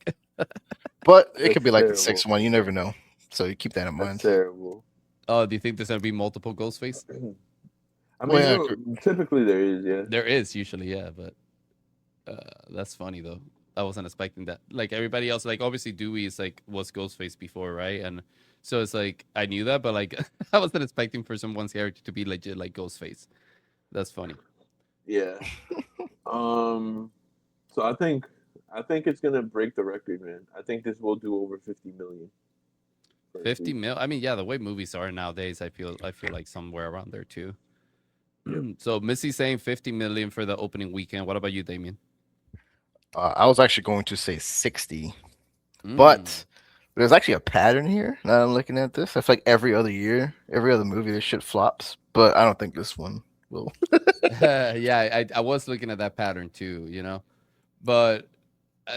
But it could be like terrible. the 6th one. You never know. So you keep that in mind. That's terrible. Oh, do you think there's gonna be multiple Ghostface? I mean, Well, typically there is, yeah. There is usually, yeah, but that's funny though. I wasn't expecting that. Like everybody else, like obviously Dewey is like was Ghostface before, right? And so it's like I knew that, but like I wasn't expecting for someone's character to be legit like Ghostface. That's funny. Yeah. So I think it's gonna break the record, man. I think this will do over 50 million. 50 mil. I mean, yeah, the way movies are nowadays, I feel like somewhere around there too. So Missy's saying 50 million for the opening weekend. What about you, Damien? I was actually going to say 60, but there's actually a pattern here. Now I'm looking at this. I feel like every other year, every other movie, this shit flops. But I don't think this one will. Yeah, I was looking at that pattern too, you know. But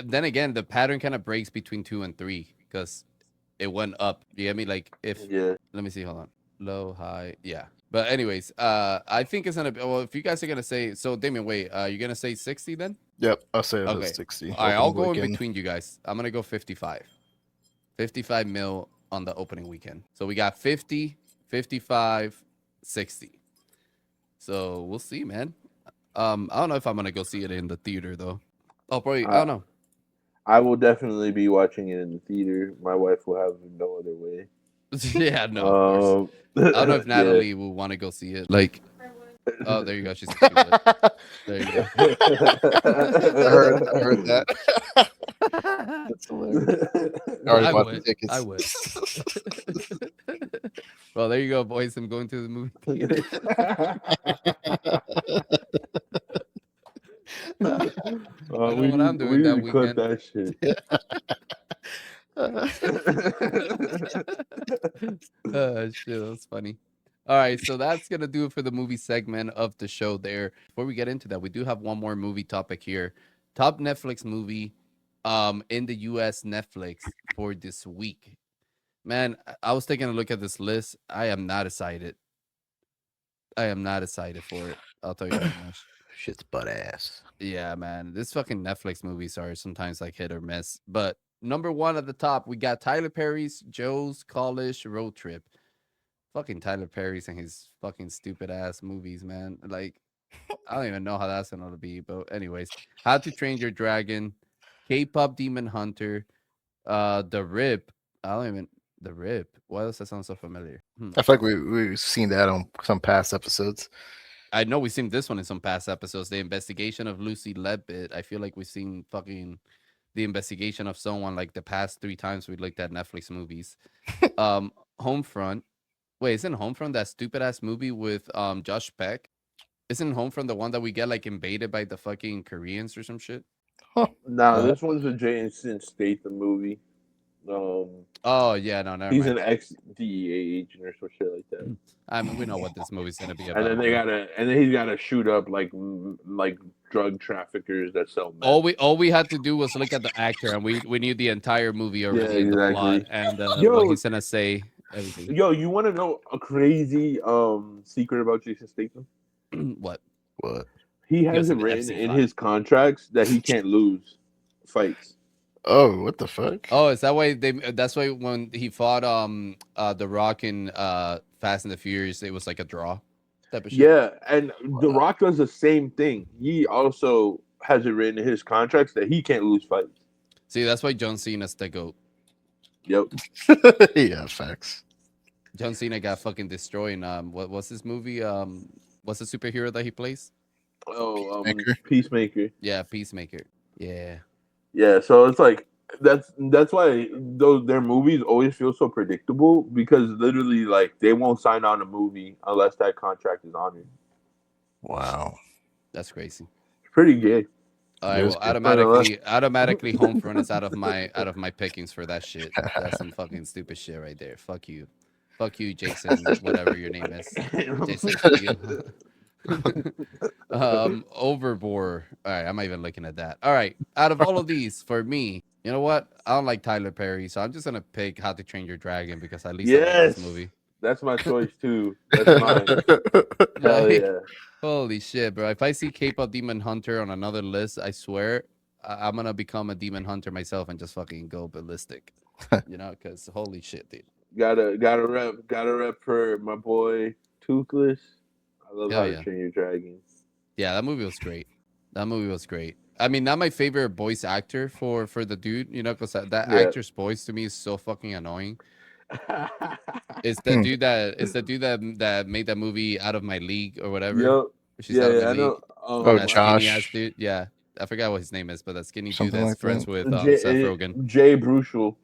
then again, the pattern kind of breaks between 2 and 3 because it went up. You get me? Like if let me see, hold on. Low, high, yeah. But anyways, I think it's gonna be if you guys are gonna say so, Damien, wait, you're gonna say 60 then? Yep, I'll say it Okay. was 60. All right, I'll go weekend. in between you guys. I'm gonna go 55. 55 mil on the opening weekend. So we got 50, 55, 60. So we'll see, man. I don't know if I'm gonna go see it in the theater though. Oh, probably I don't know. I will definitely be watching it in the theater. My wife will have no other way. Yeah, no. Of course. I don't know if Natalie will want to go see it. Like, oh, there you go. She's there you go. I heard that. That's hilarious. I would. Well, there you go, boys. I'm going to the movie theater. know what I'm doing we that need to clip weekend. that shit. Shit, that's funny. All right, so that's gonna do it for the movie segment of the show there. Before we get into that, we do have one more movie topic here. Top Netflix movie in the US Netflix for this week. Man, I was taking a look at this list. I am not excited. I am not excited for it. I'll tell you that much. Shit's butt ass. Yeah, man. This fucking Netflix movies are sometimes like hit or miss. But number one at the top, we got Tyler Perry's Joe's College Road Trip. Fucking Tyler Perry's and his fucking stupid ass movies, man. Like, I don't even know how that's gonna be. But anyways, How to Train Your Dragon, K-pop Demon Hunter, The Rip. I don't even The Rip. Why does that sound so familiar? I feel like we've seen that on some past episodes. I know we've seen this one in some past episodes. The Investigation of Lucy Leavitt. I feel like we've seen fucking The Investigation of Someone like the past 3 times we looked at Netflix movies. Homefront. Wait, isn't Homefront that stupid ass movie with Josh Peck? Isn't Homefront the one that we get like invaded by the fucking Koreans or some shit? Nah, this one's a Jason Statham movie. Oh yeah, no, never He's mind. an ex-DEA agent or some shit like that. I mean, we know what this movie's gonna be about. And then he's gotta shoot up like drug traffickers that sell meth. All we had to do was look at the actor, and we knew the entire movie already in the plot and what he's gonna say. Everything. Yo, you want to know a crazy secret about Jason Statham? What? He has it written in his contracts that he can't lose fights. Oh, what the fuck? Oh, is that why that's why when he fought The Rock in Fast and the Furious, it was like a draw type of shit? Yeah, and The Rock does the same thing. He also has it written in his contracts that he can't lose fights. See, that's why John Cena's the GOAT. Yep. Yeah, facts. John Cena got fucking destroyed in what's this movie? What's the superhero that he plays? Oh, Peacemaker. Peacemaker. Yeah, Peacemaker. Yeah. Yeah, so it's like that's why their movies always feel so predictable, because literally like they won't sign on a movie unless that contract is honored. Wow. That's crazy. It's pretty gay. All right, well, automatically Homefront is out of my pickings for that shit. That's some fucking stupid shit right there. Fuck you, Jason, whatever your name is. Jason, fuck you. Overboard. All right, I'm not even looking at that. All right, out of all of these, for me, you know what? I don't like Tyler Perry, so I'm just gonna pick How to Train Your Dragon because at least I like this movie. That's my choice too. That's mine. Hell yeah. Holy shit, bro. If I see K-pop Demon Hunter on another list, I swear I'm gonna become a demon hunter myself and just fucking go ballistic. You know, because holy shit, dude. Gotta rep for my boy Toothless. I love How to Train Your Dragon. Yeah, that movie was great. I mean, not my favorite voice actor for the dude, you know, because that actor's voice to me is so fucking annoying. It's the dude that made that movie Out of My League or whatever. Yep. She's out of my I league. know. Josh. Dude. Yeah, I forgot what his name is, but that skinny Something dude that's like friends that. with Seth Rogen. Jay Bruchel.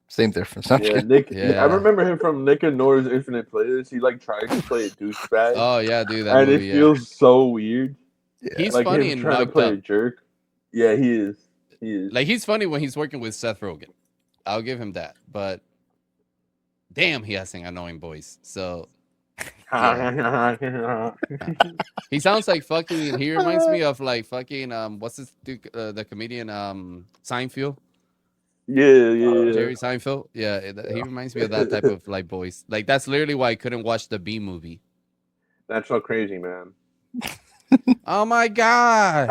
Same difference. Yeah, Nick. Yeah. I remember him from Nick and Nora's Infinite Playlist. He like tries to play a douchebag. Oh yeah, dude, that and movie, it feels so weird. Yeah. He's like funny him and trying to play a jerk. Yeah, he is. Like he's funny when he's working with Seth Rogen. I'll give him that. But damn, he has an annoying voice. So yeah. He sounds like fucking. He reminds me of like fucking. What's this dude? The comedian Seinfeld. Yeah. Jerry Seinfeld. Yeah, he reminds me of that type of like voice. Like that's literally why I couldn't watch the B movie. That's so crazy, man. Oh my god!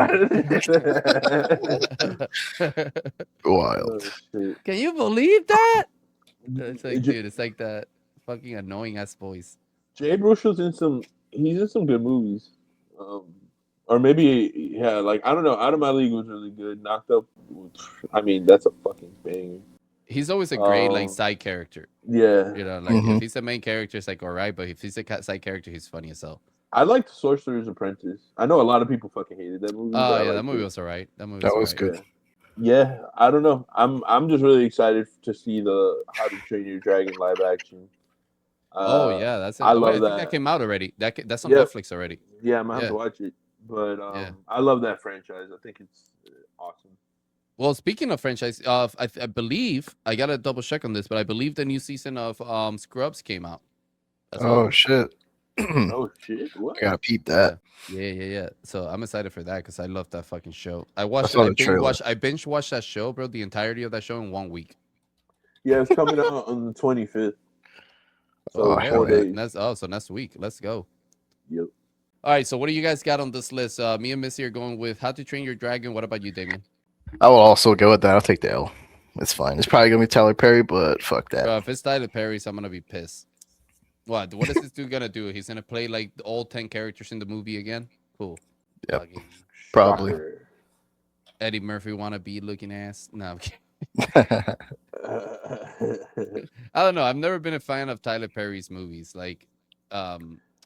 Wild. Oh, can you believe that? It's like, dude, it's like that fucking annoying ass voice. Jay Bruchel's he's in some good movies. Or maybe, yeah, like, I don't know. Out of My League was really good. Knocked Up, I mean, that's a fucking banger. He's always a great, like, side character. Yeah. You know, like, if he's the main character, it's like, all right. But if he's a side character, he's funny as hell. I liked Sorcerer's Apprentice. I know a lot of people fucking hated that movie. Oh, yeah, that movie was all right. That was good. Yeah, I don't know. I'm just really excited to see the How to Train Your Dragon live action. Oh yeah, that's it. I love I think that came out already. That's on Netflix already. Yeah, I'm gonna have to watch it. But Yeah. I love that franchise. I think it's awesome. Well, speaking of franchise, I believe I gotta double check on this, but I believe the new season of Scrubs came out as well. Oh shit! Oh shit! What? Gotta peep Yeah, that. yeah. So I'm excited for that because I love that fucking show. I saw the trailer. I binge watched that show, bro. The entirety of that show in 1 week. Yeah, it's coming out on the 25th. Oh So Hell 4 yeah! days. so next week. Let's go. Yep. All right. So what do you guys got on this list? Me and Missy are going with How to Train Your Dragon. What about you, Damien? I will also go with that. I'll take the L. It's fine. It's probably gonna be Tyler Perry, but fuck that. Bro, if it's Tyler Perry's, I'm gonna be pissed. What is this dude gonna do? He's gonna play like all 10 characters in the movie again? Cool. Yep. Fucking Probably. Shocker. Eddie Murphy wannabe looking ass. No, I'm kidding. I don't know. I've never been a fan of Tyler Perry's movies. Like, what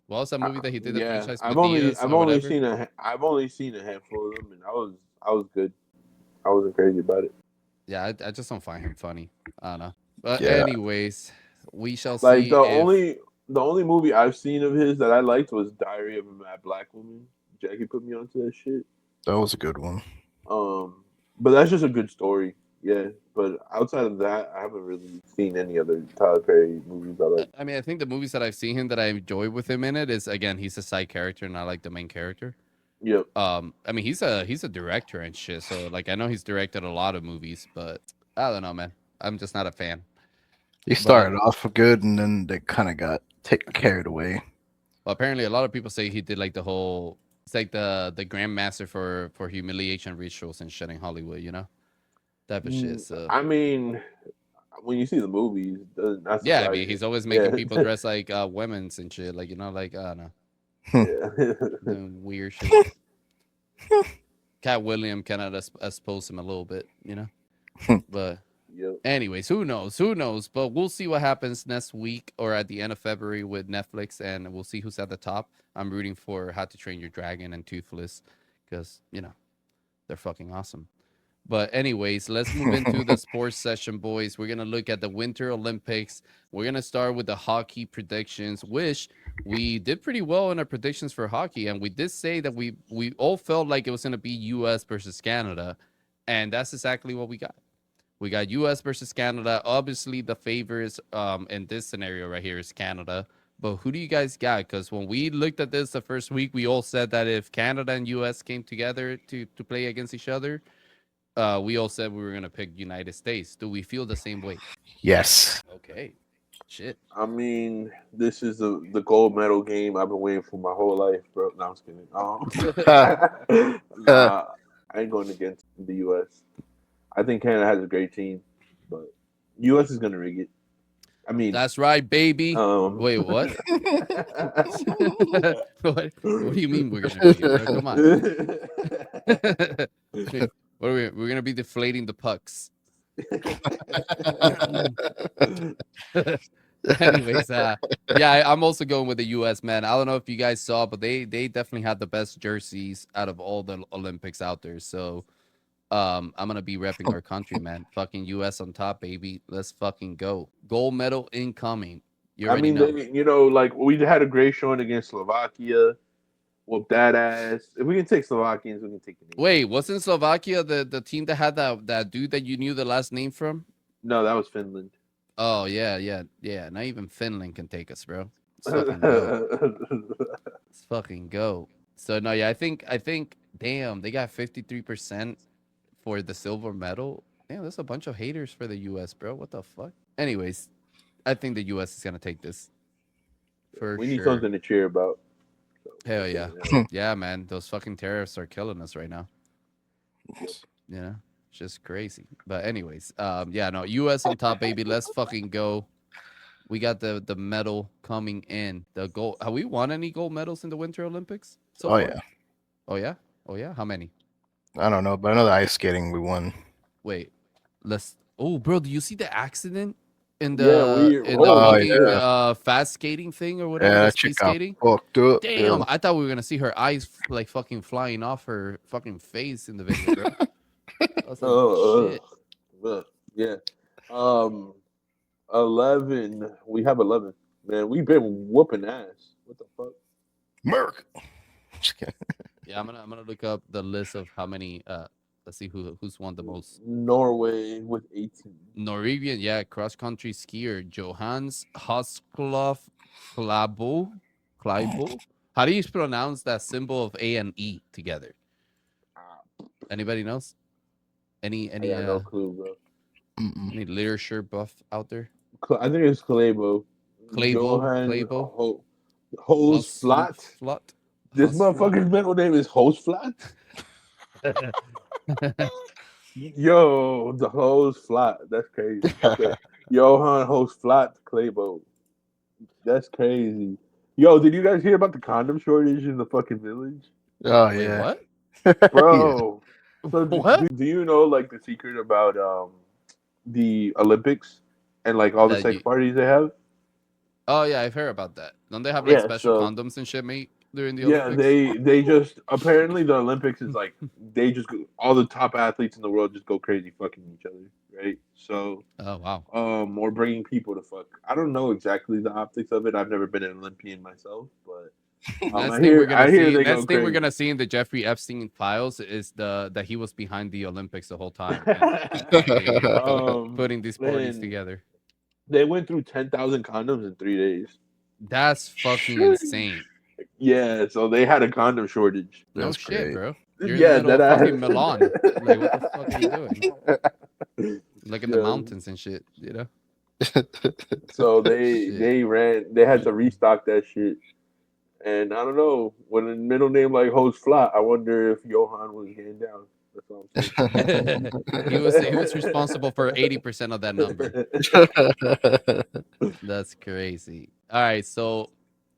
was that movie that he did the yeah, franchise? I've Medea's or only whatever? seen a handful of them, and I was good. I wasn't crazy about it. Yeah, I just don't find him funny. I don't know. But Yeah. anyways, we shall Like see. the only movie I've seen of his that I liked was Diary of a Mad Black Woman. Jackie put me onto that shit. That was a good one. But that's just a good story. Yeah, but outside of that, I haven't really seen any other Tyler Perry movies I like. I mean, I think the movies that I've seen him that I enjoy with him in it is, again, he's a side character, not like the main character. Yep. I mean, he's a director and shit, so like I know he's directed a lot of movies, but I don't know, man. I'm just not a fan. He started off good, and then they kind of got carried away. Well, apparently, a lot of people say he did like the whole. It's like the grandmaster for humiliation rituals and shit in Hollywood, you know, type of shit. So I mean, when you see the movies, that's yeah, I mean, he's always making people dress like women's and shit, like, you know, like I don't know, doing weird shit. Cat William kind of expose him a little bit, you know, but. Yep. Anyways, who knows? Who knows? But we'll see what happens next week or at the end of February with Netflix, and we'll see who's at the top. I'm rooting for How to Train Your Dragon and Toothless because, you know, they're fucking awesome. But anyways, let's move into the sports session, boys. We're going to look at the Winter Olympics. We're going to start with the hockey predictions, which we did pretty well in our predictions for hockey. And we did say that we all felt like it was going to be U.S. versus Canada, and that's exactly what we got. We got U.S. versus Canada. Obviously, the favorites in this scenario right here is Canada. But who do you guys got? Because when we looked at this the first week, we all said that if Canada and U.S. came together to play against each other, we all said we were going to pick United States. Do we feel the same way? Yes. Okay. Shit. I mean, this is the gold medal game I've been waiting for my whole life, bro. No, I'm just kidding. I ain't going against the U.S. I think Canada has a great team, but U.S. is gonna rig it. I mean, that's right, baby. Wait, what? What do you mean we're gonna rig it, bro? Come on. What are we? We're gonna be deflating the pucks. Anyways, yeah, I'm also going with the U.S. man. I don't know if you guys saw, but they definitely had the best jerseys out of all the Olympics out there. So. I'm gonna be repping our country, man. Fucking U.S. on top, baby. Let's fucking go. Gold medal incoming. I mean, like we had a great showing against Slovakia. Whoop that ass. If we can take Slovakians, we can take the. Wait, wasn't Slovakia the team that had that dude that you knew the last name from? No, that was Finland. Oh yeah. Not even Finland can take us, bro. Let's fucking go. Let's fucking go. So no, yeah, I think. Damn, they got 53%. For the silver medal. Damn, there's a bunch of haters for the U.S., bro. What the fuck? Anyways, I think the U.S. is going to take this. We need something to cheer about. So, hell yeah. Yeah, man. Those fucking terrorists are killing us right now. Yeah, it's just crazy. But anyways, yeah, no, U.S. on top, baby. Let's fucking go. We got the medal coming in. The gold. Have we won any gold medals in the Winter Olympics so far? Yeah. Oh, yeah? Oh, yeah? How many? I don't know, but I know the ice skating we won. Wait, oh, bro, do you see the accident in the fast skating thing or whatever? Yeah, speed skating. Damn, I thought we were gonna see her eyes like fucking flying off her fucking face in the video, bro. Shit. Yeah. 11. We have 11. Man, we've been whooping ass. What the fuck? Merc. Just kidding. Yeah, I'm gonna look up the list of how many. Let's see who's won the most. Norway with 18. Norwegian, yeah, cross country skier Johannes Hosklof Klæbo. How do you pronounce that symbol of A and E together? Ah, Anybody knows? Any I any got no clue, bro. Mm-mm. any literature buff out there? I think it's Kalebo. Johan Klæbo, Hosflat. Hosflat, This motherfucker's middle name is Hosflat? Yo, the hose flat. That's crazy. Okay. Johan host flat Claybo. That's crazy. Yo, did you guys hear about the condom shortage in the fucking village? Oh Wait, yeah. what? Yeah. Bro. So What? do you know like the secret about the Olympics and like all the That sex you? parties they have? Oh yeah, I've heard about that. Don't they have like Yeah, special so condoms and shit made during the yeah, Olympics? they just apparently the Olympics is like they just all the top athletes in the world just go crazy fucking each other, right? So Oh wow. or bringing people to fuck. I don't know exactly the optics of it. I've never been an Olympian myself, but Next thing we're gonna I hear see, they go next thing we're crazy. gonna see in the Jeffrey Epstein files is that he was behind the Olympics the whole time, putting these parties Man, together. they went through 10,000 condoms in 3 days. That's fucking insane. Yeah, so they had a condom shortage. No That's shit, great. bro. You're in the Yeah, middle that of fucking ass. Milan. Like, what the fuck are you doing? Like in the Yeah. mountains and shit, you know? So Shit. they had to restock that shit. And I don't know, with a middle name like Host Flat, I wonder if Johan was getting down. That's all I'm He was responsible for 80% of that number. saying. That's crazy. All right, so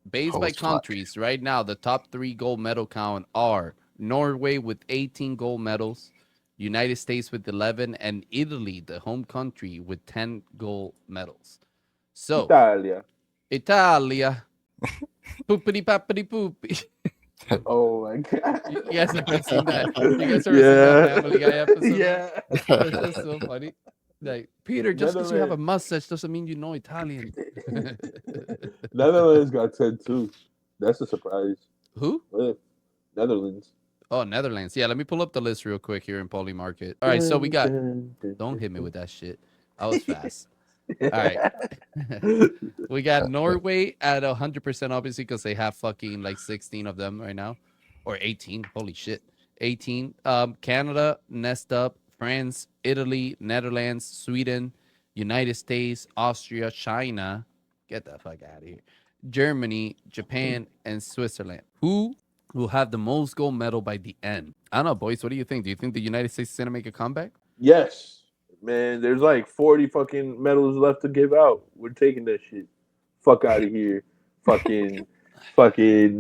based by Host flat. countries, right now the top 3 gold medal count are Norway with 18 gold medals, United States with 11, and Italy, the home country, with 10 gold medals. So Italia. Italia, poopity poopity poopy. Oh my god. You guys ever seen that? You guys ever seen that Yeah. Family Guy episode? Yeah. That's just so funny. Like, Peter, just because you have a Netherlands. mustache doesn't mean you know Italian. Netherlands got 10 too. That's a surprise. Who? Yeah. Netherlands. Oh, Netherlands. Yeah, let me pull up the list real quick here in Poly Market. All right, so we got. Don't hit me with that shit. I was fast. All right. We got Norway at 100%, obviously, because they have fucking like 16 of them right now, or 18. Holy shit, 18. Canada, Nest Up, France, Italy, Netherlands, Sweden, United States, Austria, China. Get the fuck out of here. Germany, Japan, and Switzerland. Who will have the most gold medal by the end? I don't know, boys. What do you think? Do you think the United States is gonna make a comeback? Yes. Man, there's like 40 fucking medals left to give out. We're taking that shit. Fuck out of here. Fucking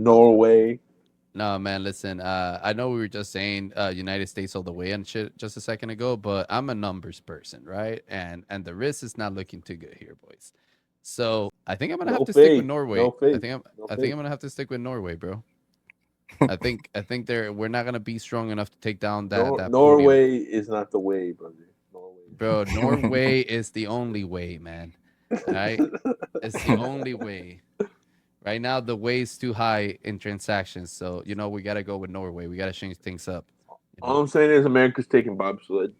Norway. No, man, listen, I know we were just saying United States all the way and shit just a second ago, but I'm a numbers person, right? And the risk is not looking too good here, boys. So I think I'm gonna have No to stick with fake. Norway. No fake. No I think fake. I'm gonna have to stick with Norway, bro. I think we're not gonna be strong enough to take down that podium. Norway is not the way, brother. Norway. Bro, Norway is the only way, man. All right? It's the only way. Right now, the way is too high in transactions, so you know we gotta go with Norway. We gotta change things up. You know? All I'm saying is America's taking bobsled.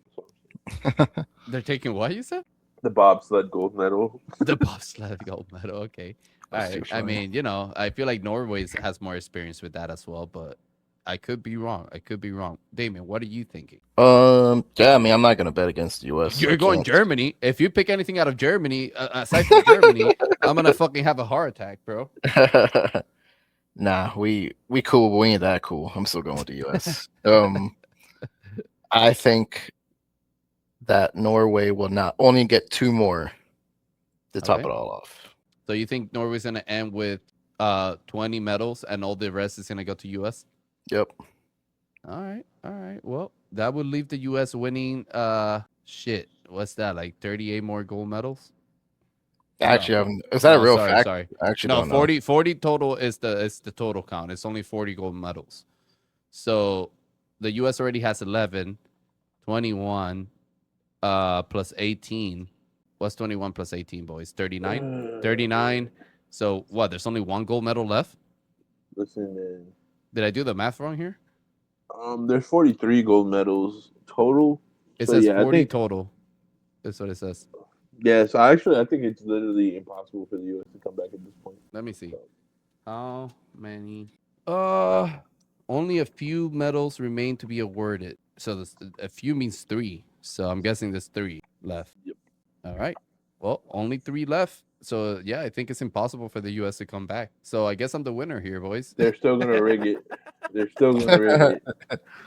They're taking what you said? The bobsled gold medal. The bobsled gold medal. Okay, all That's right. too I funny. mean, you know, I feel like Norway has more experience with that as well, but I could be wrong. I could be wrong. Damien, what are you thinking? Yeah, I mean, I'm not gonna bet against the U.S. You're I going can't. Germany. If you pick anything out of Germany, aside from Germany, I'm gonna fucking have a heart attack, bro. Nah, we cool, but we ain't that cool. I'm still going with the U.S. I think that Norway will not only get 2 more to top Okay. it all off. So you think Norway's gonna end with 20 medals and all the rest is gonna go to US? Yep. All right, all right. Well, that would leave the US winning shit. What's that? Like 38 more gold medals? Actually, No. I haven't, is that No, a real sorry, fact? sorry. I actually No, don't know. 40 total is the total count. It's only 40 gold medals. So the US already has 11, 21 plus 18. What's 21 plus 18, boys? 39? 39. So what? There's only 1 gold medal left? Listen, man. Did I do the math wrong here? There's 43 gold medals total. It So says yeah, I 40 think total. That's what it says. yeah. So I think it's literally impossible for the U.S. to come back at this point. Let me see. So, How many? Uh, only a few medals remain to be awarded. So this, a few means 3. So I'm guessing there's 3 left. Yep. All right. Well, only 3 left. So yeah, I think it's impossible for the U.S. to come back. So I guess I'm the winner here, boys. they're still gonna rig it. They're still gonna rig it.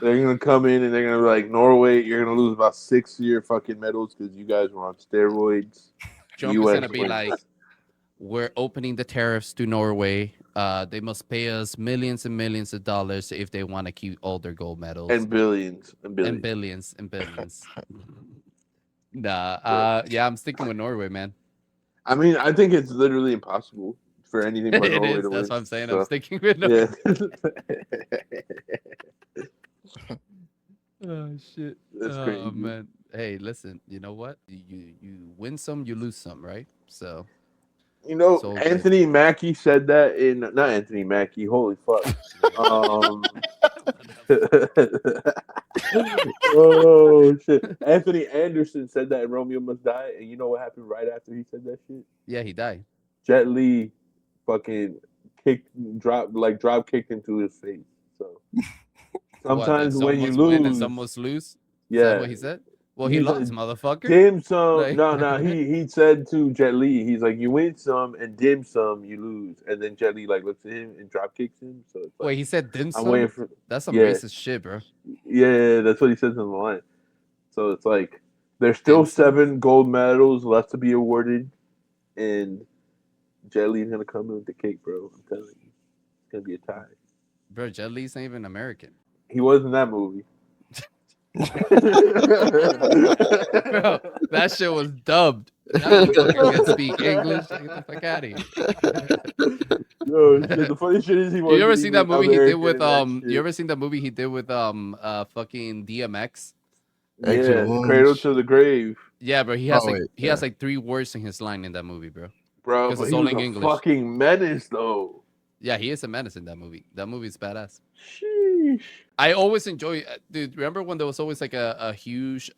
They're gonna come in and they're gonna be like, Norway, you're gonna lose about 6 of your fucking medals because you guys were on steroids. Trump is US gonna be wins. like, we're opening the tariffs to Norway. They must pay us millions and millions of dollars if they want to keep all their gold medals. And billions and billions. And billions and billions. Nah, yeah, I'm sticking with Norway, man. I mean, I think it's literally impossible for anything but It Norway is. to win. That's what I'm saying. So, I'm sticking with Norway. yeah. Oh shit. That's Oh crazy. man. Hey, listen. You know what? You win some, you lose some, right? So. You know, So Anthony Mackie said that in not Anthony Mackie. Holy fuck. Oh shit! Anthony Anderson said that in Romeo Must Die, and you know what happened right after he said that shit? Yeah, he died. Jet Li, fucking drop kicked into his face. So sometimes What, when you must lose, win and some must lose. Is that what he said? Well, he lost, motherfucker. Dim sum. Like- No. He said to Jet Li, he's like, you win some and dim sum, you lose. And then Jet Li like looks at him and drop kicks him. So it's like, Wait, he said dim I'm sum? waiting for. That's some Yeah. racist shit, bro. Yeah, that's what he says in the line. So it's like there's still 7 gold medals left to be awarded, and Jet Li's gonna come in with the cake, bro. I'm telling you, it's gonna be a tie. Bro, Jet Li's not even American. He was in that movie. Bro, that shit was dubbed. That motherfucker can speak English. Get the fuck out of here. Yo, shit, the funny shit is he was. You ever seen that movie he did with You You ever seen that movie he did with fucking DMX? Yeah, Cradle to the Grave. Yeah, bro. He has he has like 3 words in his line in that movie, bro. Bro, but he was a fucking menace, though. Yeah, he is a menace in that movie. That movie's badass. Sheesh. I always enjoy, dude. Remember when there was always like a huge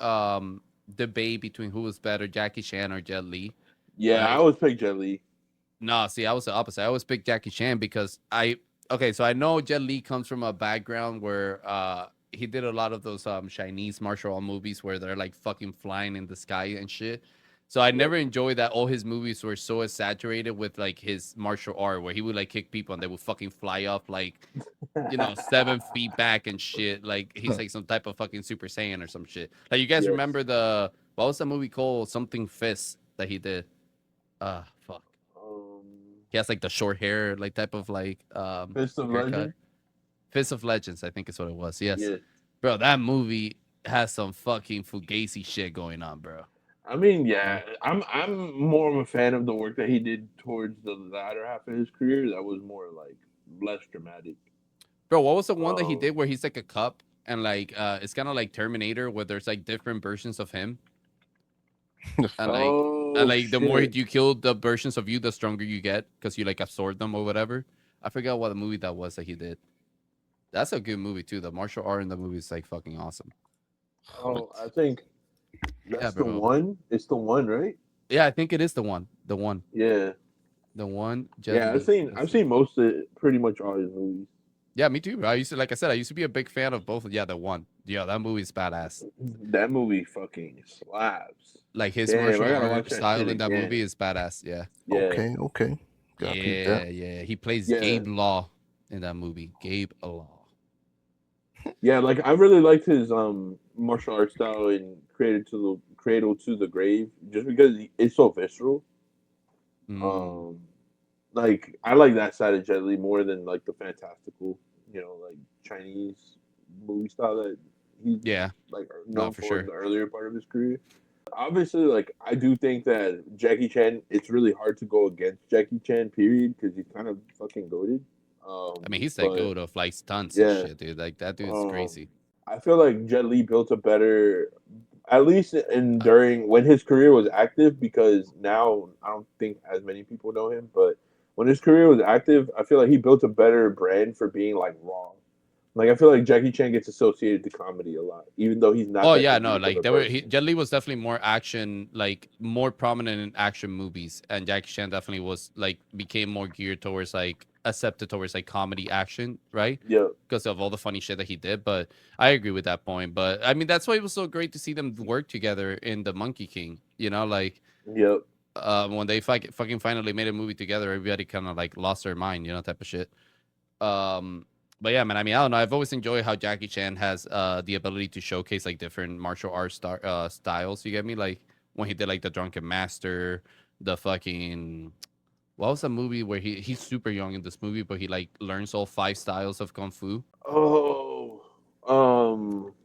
debate between who was better, Jackie Chan or Jet Li? Yeah, right? I always pick Jet Li. No, see, I was the opposite. I always pick Jackie Chan because so I know Jet Li comes from a background where he did a lot of those Chinese martial art movies where they're like fucking flying in the sky and shit. So I never enjoyed that all his movies were so saturated with like his martial art where he would like kick people and they would fucking fly up like 7 feet back and shit. Like he's like some type of fucking Super Saiyan or some shit. Like you guys remember what was that movie called? Something Fist that he did. Fuck. He has like the short hair, like type of like Fist of Legends. Fist of Legends, I think is what it was. Yes. Yeah. Bro, that movie has some fucking fugazi shit going on, bro. I mean, yeah, I'm more of a fan of the work that he did towards the latter half of his career. That was more like less dramatic. Bro, what was the one that he did where he's like a cup and like it's kind of like Terminator where there's like different versions of him? And like the more you kill the versions of you, the stronger you get because you like absorb them or whatever. I forgot what the movie that was that he did. That's a good movie too. The martial art in the movie is like fucking awesome. Oh, I think that's the one. It's the one, right? Yeah, I think it is the one. The one. Yeah. The one. Yeah, I've seen most of it, pretty much all his movies. Yeah, me too, bro. I used to be a big fan of both. Yeah, the one. Yeah, that movie's badass. That movie fucking slaps. Like his martial art style in that movie is badass. Yeah. Okay. Yeah. He plays Gabe Law in that movie. Gabe Law. Yeah, like I really liked his martial art style in Cradle to the Grave, just because it's so visceral. Like I like that side of Jet Li more than like the fantastical, like Chinese movie style that he like known for in the earlier part of his career. Obviously, like I do think that Jackie Chan, it's really hard to go against Jackie Chan, period, because he's kind of fucking goated. I mean, he's like good of like stunts and shit, dude. Like that dude's crazy. I feel like Jet Li built a better, at least during when his career was active, because now I don't think as many people know him, but when his career was active, I feel like he built a better brand for being like raw. Like I feel like Jackie Chan gets associated to comedy a lot, even though he's not. Oh that yeah, no, comedic of like a there were person. Jet Li was definitely more action, like more prominent in action movies, and Jackie Chan definitely was like became more geared towards like accepted towards like comedy action, right? Yeah, Because of all the funny shit that he did. But I agree with that point. But I mean, that's why it was so great to see them work together in the Monkey King. You know, like yeah, when they fucking finally made a movie together, everybody kind of like lost their mind, you know, type of shit. Um, but yeah, man. I mean, I don't know. I've always enjoyed how Jackie Chan has the ability to showcase like different martial arts styles. You get me? Like when he did like the Drunken Master, the fucking what was the movie where he's super young in this movie, but he like learns all 5 styles of kung fu. Oh,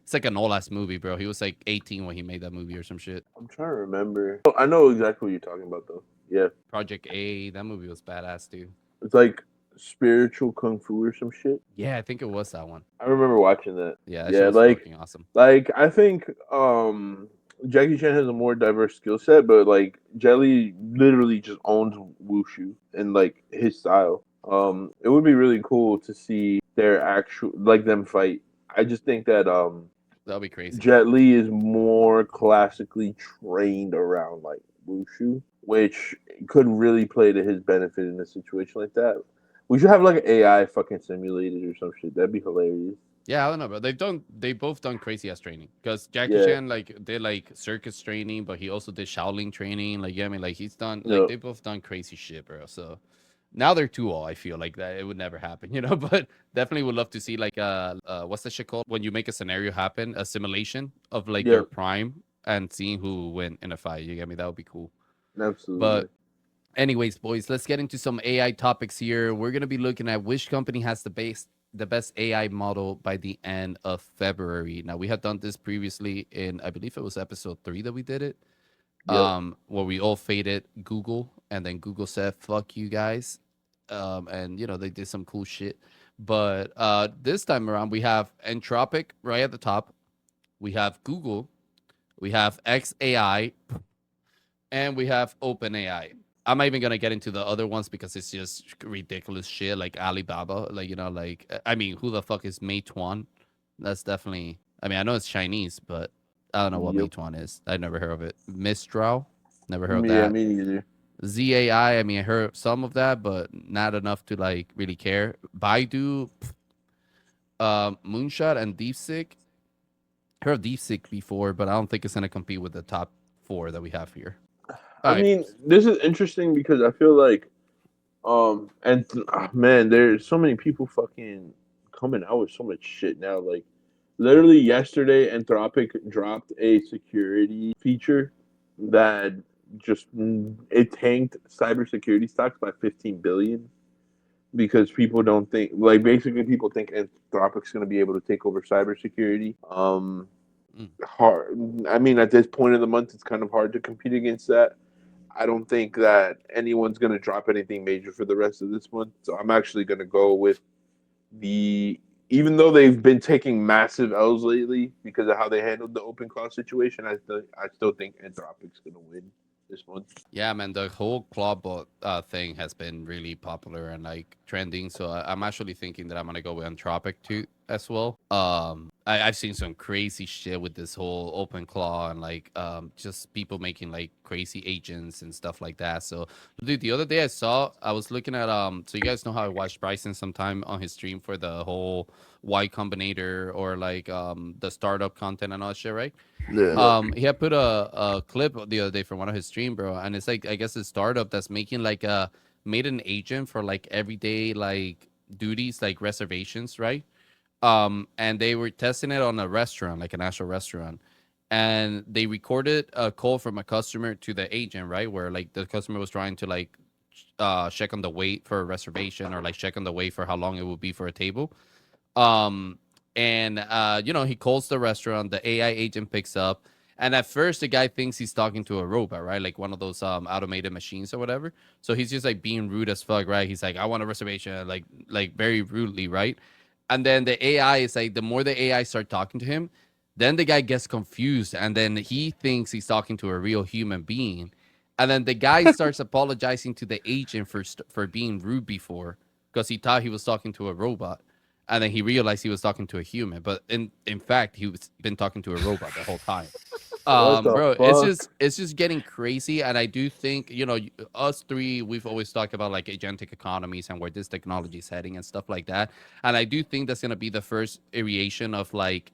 It's like an old ass movie, bro. He was like 18 when he made that movie or some shit. I'm trying to remember. Oh, I know exactly what you're talking about, though. Yeah, Project A, that movie was badass, dude. it's like spiritual kung fu or some shit. Yeah, I think it was that one. I remember watching that. Yeah, that Yeah, shit was like fucking awesome. I think Jackie Chan has a more diverse skill set, but like Jelly literally just owns wushu and like his style. It would be really cool to see their actual like them fight. I just think that That'll be crazy. Jet Li is more classically trained around like wushu, which could really play to his benefit in a situation like that. We should have like an AI fucking simulated or some shit. That'd be hilarious. Yeah, I don't know, but they both done crazy ass training. Because Jackie Yeah. Chan like did like circus training, but he also did Shaolin training. Like, yeah, I mean, like he's done like No. they both done crazy shit, bro. So now they're too old. I feel like that it would never happen, you know. But definitely would love to see like what's the shit called when you make a scenario happen, a simulation of like Yeah. their prime and seeing who will win in a fight. You get me? That would be cool. Absolutely. But anyways, boys, let's get into some AI topics here. We're gonna be looking at which company has the best AI model by the end of February. Now we had done this previously in I believe it was episode 3 that we did it. Yep. Where we all faded Google and then Google said fuck you guys. And you know they did some cool shit. But this time around we have Entropic right at the top. We have Google, we have XAI, and we have OpenAI. I'm not even gonna get into the other ones because it's just ridiculous shit like Alibaba. Like, you know, like I mean, who the fuck is Meituan? That's definitely. I mean, I know it's Chinese, but I don't know what Yep. Meituan is. I never heard of it. Mistral, never heard of Yeah, that. me neither. ZAI, I mean, I heard some of that, but not enough to like really care. Baidu, Moonshot, and DeepSeek. Heard of DeepSeek before, but I don't think it's gonna compete with the top 4 that we have here. I Alright. mean, this is interesting because I feel like, man, there's so many people fucking coming out with so much shit now. Like, literally yesterday, Anthropic dropped a security feature that just it tanked cybersecurity stocks by 15 billion because people don't think like basically people think Anthropic's going to be able to take over cybersecurity. Hard. I mean, at this point of the month, it's kind of hard to compete against that. I don't think that anyone's going to drop anything major for the rest of this month. So I'm actually going to go with even though they've been taking massive L's lately because of how they handled the open claw situation, I still think Anthropic's going to win this month. Yeah, man, the whole Clawbot thing has been really popular and like trending. So I'm actually thinking that I'm gonna go with Anthropic too as well. I've seen some crazy shit with this whole open claw and like just people making like crazy agents and stuff like that. So dude, the other day I was looking at so you guys know how I watched Bryson sometime on his stream for the whole Y Combinator or like the startup content and all that shit, right? Yeah. He had put a clip the other day from one of his stream, bro, and it's like I guess a startup that's making like made an agent for like everyday like duties like reservations, right? And they were testing it on a restaurant, like an actual restaurant, and they recorded a call from a customer to the agent, right, where like the customer was trying to like check on the wait for a reservation or like check on the wait for how long it would be for a table. And you know, he calls the restaurant, the AI agent picks up, and at first the guy thinks he's talking to a robot, right, like one of those automated machines or whatever. So he's just like being rude as fuck, right? He's like, I want a reservation, like very rudely, right? And then the AI is like, the more the AI start talking to him, then the guy gets confused, and then he thinks he's talking to a real human being, and then the guy starts apologizing to the agent for being rude before because he thought he was talking to a robot. and then he realized he was talking to a human, but in fact he was been talking to a robot the whole time. What the Bro, fuck? it's just getting crazy, and I do think, you know, us three, we've always talked about like agentic economies and where this technology is heading and stuff like that, and I do think that's gonna be the first iteration of like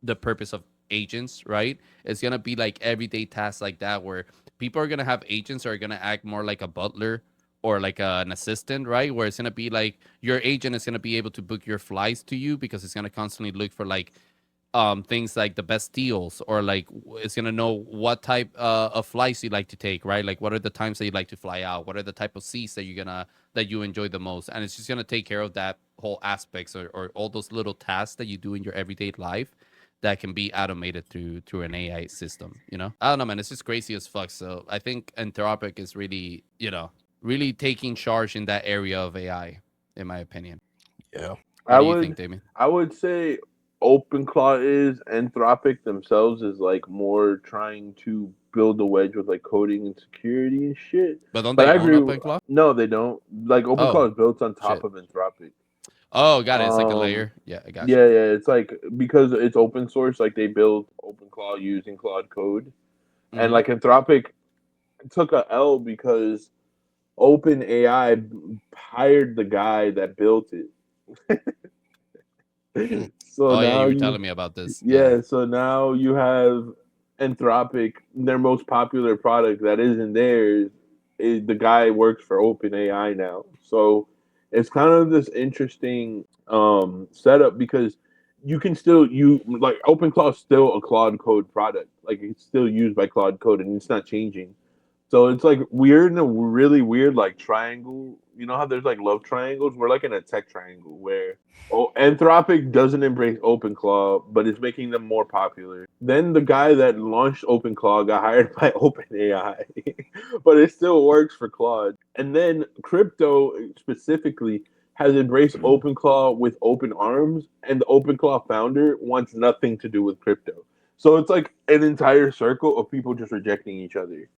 the purpose of agents, right? It's gonna be like everyday tasks like that, where people are gonna have agents or are gonna act more like a butler or like an assistant, right? Where it's gonna be like your agent is gonna be able to book your flights to you because it's gonna constantly look for like things like the best deals, or like it's gonna know what type of flights you like to take, right? Like what are the times that you like to fly out, what are the type of seats that that you enjoy the most, and it's just gonna take care of that whole aspects, or all those little tasks that you do in your everyday life that can be automated through an AI system, you know? I don't know, man, it's just crazy as fuck. So I think Anthropic is really, you know, really taking charge in that area of AI, in my opinion. Yeah. What do you think, Damien? I would say OpenClaw is Anthropic themselves is like more trying to build a wedge with like coding and security and shit. But don't But they I own agree. OpenClaw? No, they don't. Like OpenClaw Oh, is built on top shit. of Anthropic. Oh, got it. It's like a Um, layer. Yeah, I got you. yeah, yeah. It's like because it's open source, like they build OpenClaw using Claude code, and Mm-hmm. like Anthropic took a L because OpenAI hired the guy that built it. So Oh yeah, now you were you telling me about this. Yeah. Yeah, so now you have Anthropic, their most popular product that isn't theirs. Is the guy works for OpenAI now. So it's kind of this interesting setup because you can still you like OpenClaw is still a Claude Code product. Like it's still used by Claude Code and it's not changing. So it's like we're in a really weird like triangle. You know how there's like love triangles? We're like in a tech triangle where Anthropic doesn't embrace OpenClaw, but it's making them more popular. Then the guy that launched OpenClaw got hired by OpenAI, but it still works for Claude. And then crypto specifically has embraced OpenClaw with open arms, and the OpenClaw founder wants nothing to do with crypto. So it's like an entire circle of people just rejecting each other.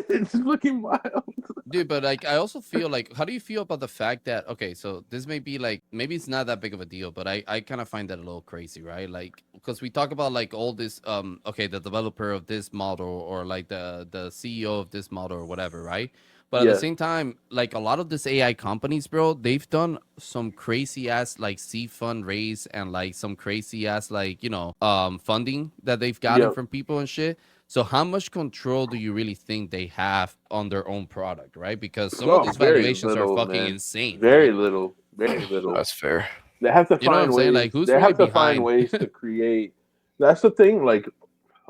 It's looking wild. Dude, but like I also feel like, how do you feel about the fact that, okay, so this may be like, maybe it's not that big of a deal, but I kind of find that a little crazy, right? Like because we talk about like all this okay, the developer of this model, or like the CEO of this model or whatever, right? But at the Yeah. same time, like a lot of this AI companies, bro, they've done some crazy ass like seed fund raise, and like some crazy ass like, you know, funding that they've gotten Yeah. from people and shit. So how much control do you really think they have on their own product, right? Because some of Oh, these very valuations are little, fucking man. insane, Very right? little. Very little. That's fair. They have to You know what I'm find saying? ways. Like who's They really have to find behind? ways to create. That's the thing. Like,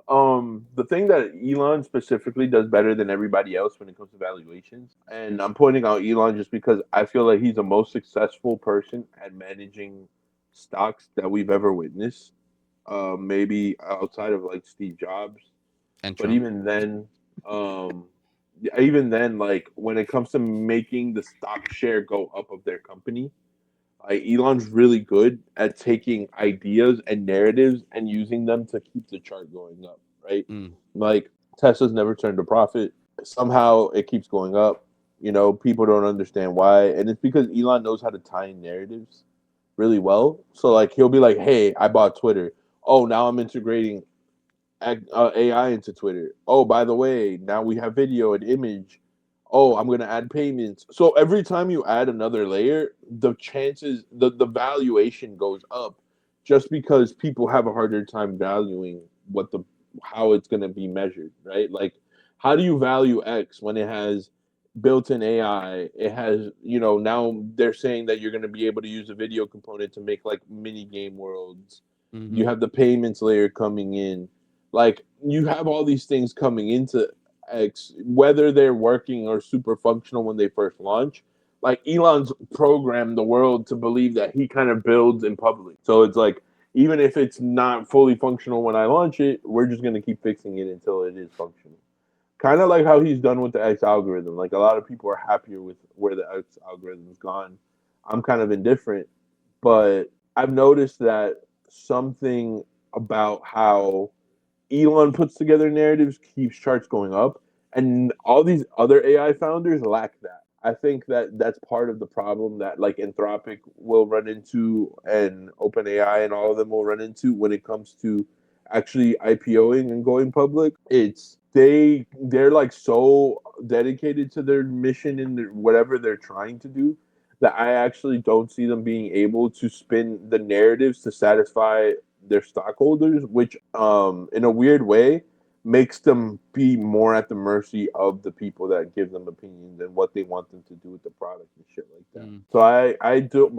the thing that Elon specifically does better than everybody else when it comes to valuations, and I'm pointing out Elon just because I feel like he's the most successful person at managing stocks that we've ever witnessed. Maybe outside of like Steve Jobs, And but Trump. um, even then, like when it comes to making the stock share go up of their company, like Elon's really good at taking ideas and narratives and using them to keep the chart going up, right? Mm. Like Tesla's never turned a profit. Somehow it keeps going up. You know, people don't understand why, and it's because Elon knows how to tie in narratives really well. So like he'll be like, "Hey, I bought Twitter. Oh, now I'm integrating AI into Twitter. Oh, by the way, now we have video and image. Oh, I'm gonna add payments. So every time you add another layer, the chances, the valuation goes up, just because people have a harder time valuing what the how it's gonna be measured, right? Like, how do you value X when it has built-in AI? It has, now they're saying that you're gonna be able to use a video component to make like mini game worlds. Mm-hmm. You have the payments layer coming in, like you have all these things coming into X, whether they're working or super functional when they first launch. Like Elon's programmed the world to believe that he kind of builds in public. So it's like even if it's not fully functional when I launch it, we're just gonna keep fixing it until it is functional. Kind of like how he's done with the X algorithm. Like a lot of people are happier with where the X algorithm's gone. I'm kind of indifferent, but I've noticed that something about how Elon puts together narratives keeps charts going up, and all these other AI founders lack that. I think that that's part of the problem that like Anthropic will run into and OpenAI and all of them will run into when it comes to actually IPOing and going public. It's they're like so dedicated to their mission and whatever they're trying to do that I actually don't see them being able to spin the narratives to satisfy their stockholders, which in a weird way makes them be more at the mercy of the people that give them opinions and what they want them to do with the product and shit like that. So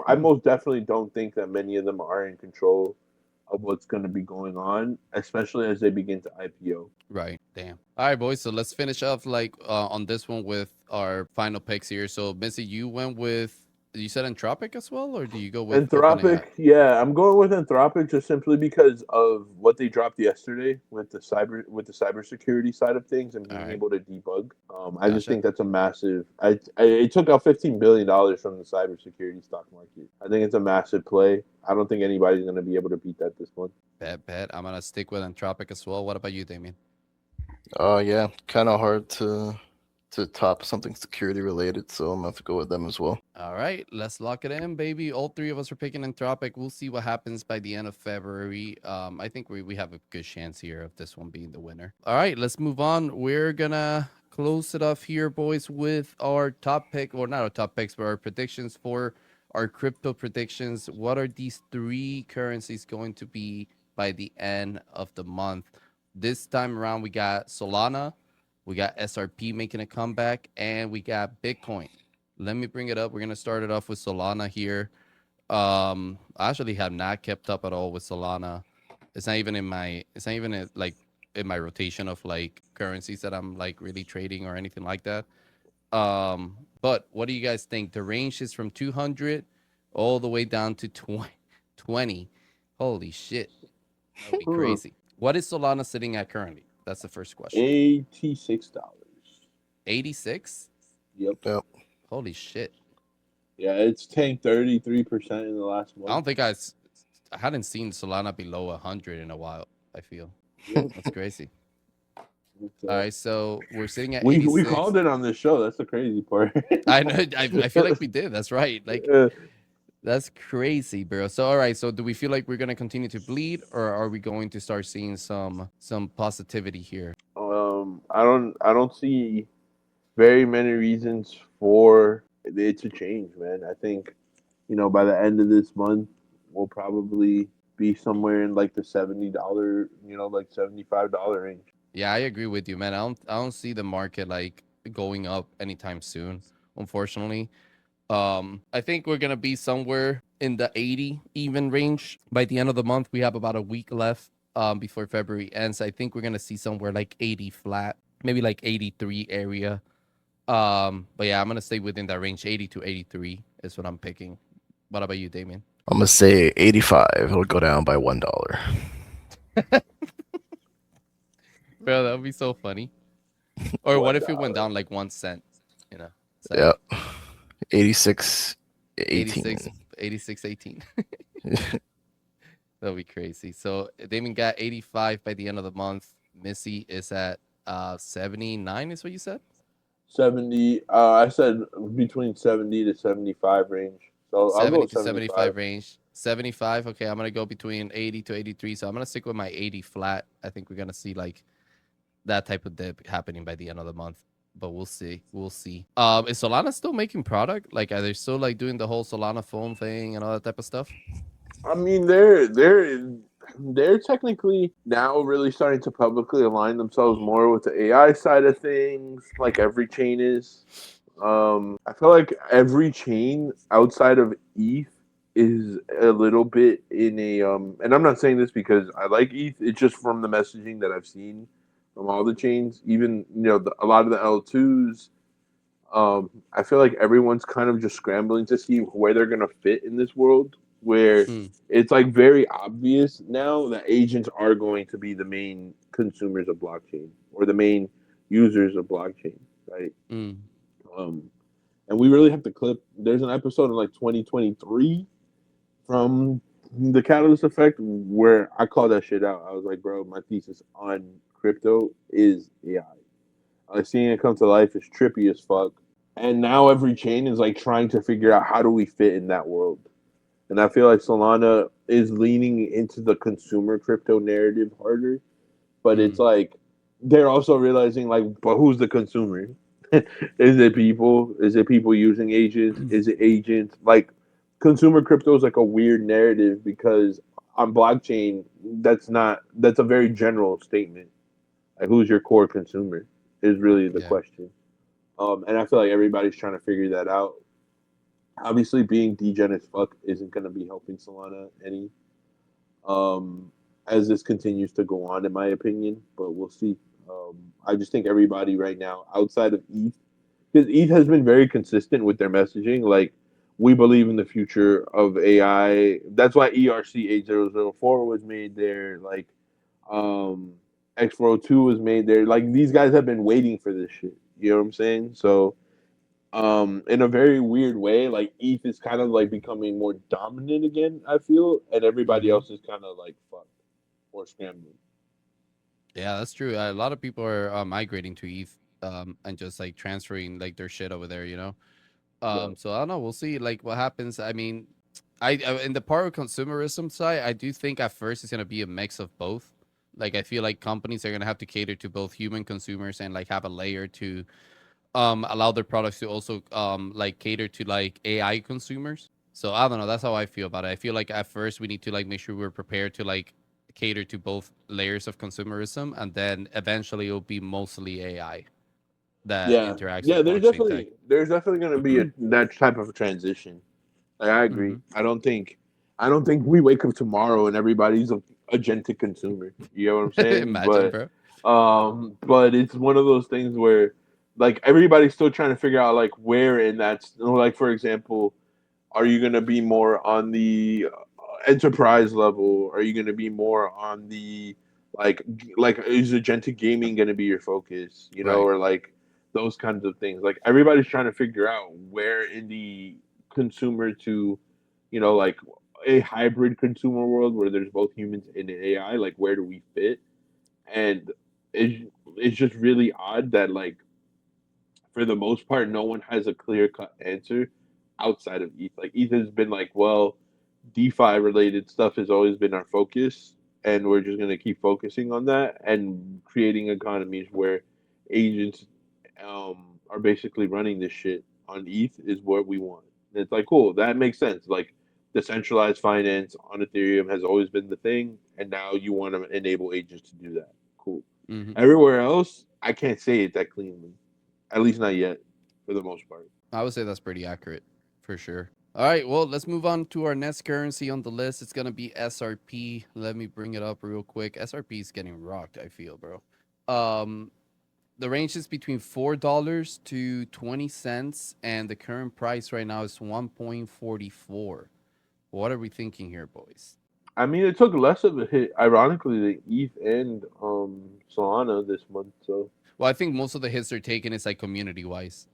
I most definitely don't think that many of them are in control of what's going to be going on, especially as they begin to IPO. Right. Damn. All right, boys. So let's finish off like on this one with our final picks here. So, Missy, you went with, you said Anthropic as well, or do you go with Anthropic, OpenAI? yeah, I'm going with Anthropic just simply because of what they dropped yesterday with the cybersecurity side of things and All being right. able to debug. I just Gotcha. think that's a massive. It took out $15 billion from the cybersecurity stock market. I think it's a massive play. I don't think anybody's going to be able to beat that this month. Bet. I'm gonna stick with Anthropic as well. What about you, Damien? Yeah, kind of hard to top something security related, so I'm gonna have to go with them as well. All right, let's lock it in, baby. All three of us are picking Anthropic. We'll see what happens by the end of February. I think we have a good chance here of this one being the winner. All right, let's move on. We're gonna close it off here, boys, with our top pick, or not our top picks, but our predictions for our crypto predictions. What are these three currencies going to be by the end of the month? This time around, we got Solana, we got XRP making a comeback, and we got Bitcoin. Let me bring it up. We're gonna start it off with Solana here. I actually have not kept up at all with Solana. It's not even in my. It's not even like in my rotation of like currencies that I'm like really trading or anything like that. But what do you guys think? The range is from 200 all the way down to 20. Holy shit, that would be crazy. What is Solana sitting at currently? That's the first question. $86. 86. Yep. Holy shit. Yeah, it's tanked 33% in the last month. I don't think I hadn't seen Solana below 100 in a while. I feel that's crazy. All right, so we're sitting at 86. We called it on this show. That's the crazy part. I know. I feel like we did. That's right. Like that's crazy, bro. So all right. So do we feel like we're gonna continue to bleed, or are we going to start seeing some positivity here? I don't see very many reasons for it to change, man. I think, by the end of this month, we'll probably be somewhere in like the $70, like $75 range. Yeah, I agree with you, man. I don't see the market like going up anytime soon, unfortunately. I think we're gonna be somewhere in the 80 even range by the end of the month. We have about a week left before February ends. I think we're gonna see somewhere like 80 flat, maybe like 83 area. But yeah, I'm gonna stay within that range. 80 to 83 is what I'm picking. What about you, Damien? I'm gonna say 85. It'll go down by $1. Bro, that would be so funny. Or what if it went $1. down like 1 cent? You know? So Yeah. 86, 18. 86, 18. That'll be crazy. So Damien got 85 by the end of the month. Missy is at 79 is what you said? 70. I said between 70 to 75 range. So I'll 70 go to 75 75. range. 75. Okay, I'm gonna go between 80 to 83. So I'm gonna stick with my 80 flat. I think we're gonna see like that type of dip happening by the end of the month. But we'll see. We'll see. Is Solana still making product? Like, are they still like doing the whole Solana phone thing and all that type of stuff? I mean, they're technically now really starting to publicly align themselves more with the AI side of things, like every chain is. I feel like every chain outside of ETH is a little bit in a and I'm not saying this because I like ETH. It's just from the messaging that I've seen from all the chains, even a lot of the L2s. I feel like everyone's kind of just scrambling to see where they're gonna fit in this world, where it's like very obvious now that agents are going to be the main consumers of blockchain or the main users of blockchain, right? And we really have to clip. There's an episode in like 2023 from the Catalyst Effect where I called that shit out. I was like, bro, my thesis on crypto is AI. Seeing it come to life is trippy as fuck. And now every chain is like trying to figure out how do we fit in that world. And I feel like Solana is leaning into the consumer crypto narrative harder, but it's Mm, like they're also realizing like, but who's the consumer? Is it people? Is it people using agents? Is it agents? Like consumer crypto is like a weird narrative because on blockchain, that's a very general statement. Like who's your core consumer is really the yeah. question. And I feel like everybody's trying to figure that out. Obviously, being degen as fuck isn't going to be helping Solana any um, as this continues to go on, in my opinion. But we'll see. I just think everybody right now, outside of ETH, because ETH has been very consistent with their messaging. Like, we believe in the future of AI. That's why ERC 8004 was made there. Like, um, X402 was made there. Like, these guys have been waiting for this shit. You know what I'm saying? So, in a very weird way, like ETH is kind of like becoming more dominant again, I feel, and everybody Mm-hmm. else is kind of like fucked or scrambling. Yeah, that's true. A lot of people are migrating to ETH, and just like transferring like their shit over there, you know. Yeah. So I don't know. We'll see like what happens. I mean, I in the part of consumerism side, I do think at first it's gonna be a mix of both. Like I feel like companies are gonna have to cater to both human consumers and like have a layer to allow their products to also like cater to like AI consumers. So I don't know. That's how I feel about it. I feel like at first we need to like make sure we're prepared to like cater to both layers of consumerism, and then eventually it'll be mostly AI that Yeah, interacts yeah. with blockchain tech. There's definitely going to be that type of transition. Like, I agree. Hmm. I don't think we wake up tomorrow and everybody's a agentic consumer. You know what I'm saying? Imagine, bro. But it's one of those things where, like, everybody's still trying to figure out like where in that. Like, for example, are you going to be more on the enterprise level? Are you going to be more on the like is agentic gaming going to be your focus? You know, Right. or like those kinds of things. Like everybody's trying to figure out where in the consumer to, you know, like a hybrid consumer world where there's both humans and AI. Like where do we fit? And it's just really odd that like for the most part, no one has a clear cut answer outside of ETH. Like ETH has been like, well, DeFi related stuff has always been our focus, and we're just gonna keep focusing on that and creating economies where agents are basically running this shit on ETH is what we want. And it's like cool, that makes sense. Like decentralized finance on Ethereum has always been the thing, and now you want to enable agents to do that. Cool. Hmm. Everywhere else, I can't say it that cleanly. At least not yet, for the most part. I would say that's pretty accurate for sure. All right, well, let's move on to our next currency on the list. It's gonna be SRP. Let me bring it up real quick. SRP is getting rocked, I feel, bro. Um, the range is between $4 to 20 cents, and the current price right now is 1.44. What are we thinking here, boys? I mean, it took less of a hit, ironically, than ETH and Solana this month. So, Well, I think most of the hits they're taking is like community wise.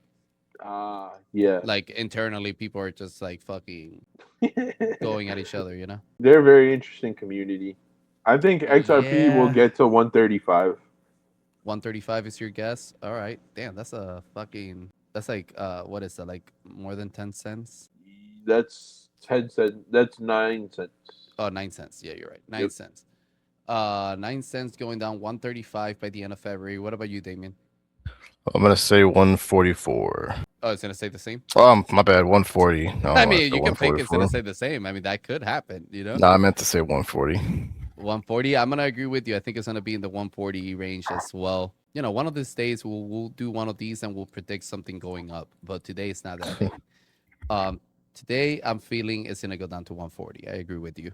yeah, Like internally, people are just like fucking going at each other, you know? they're a very interesting community. I think XRP will Yeah. get to 135. 135 is your guess? All right. Damn, that's a fucking that's like what is that? Like more than 10 cents? That's 10 cents. That's 9 cents. Oh, 9 cents. Yeah, you're right. Nine Yep. cents. 9 cents going down 135 by the end of February. What about you, Damien? I'm gonna say 144. Oh, it's gonna stay the same. My bad, 140. No, I I mean, said you can pick it's gonna 144. stay the same. I mean, that could happen, you know? No, I meant to say 140. 140. I'm gonna agree with you. I think it's gonna be in the 140 range as well. You know, one of these days we'll do one of these and we'll predict something going up. But today it's not that day. Um, today I'm feeling it's gonna go down to 140. I agree with you.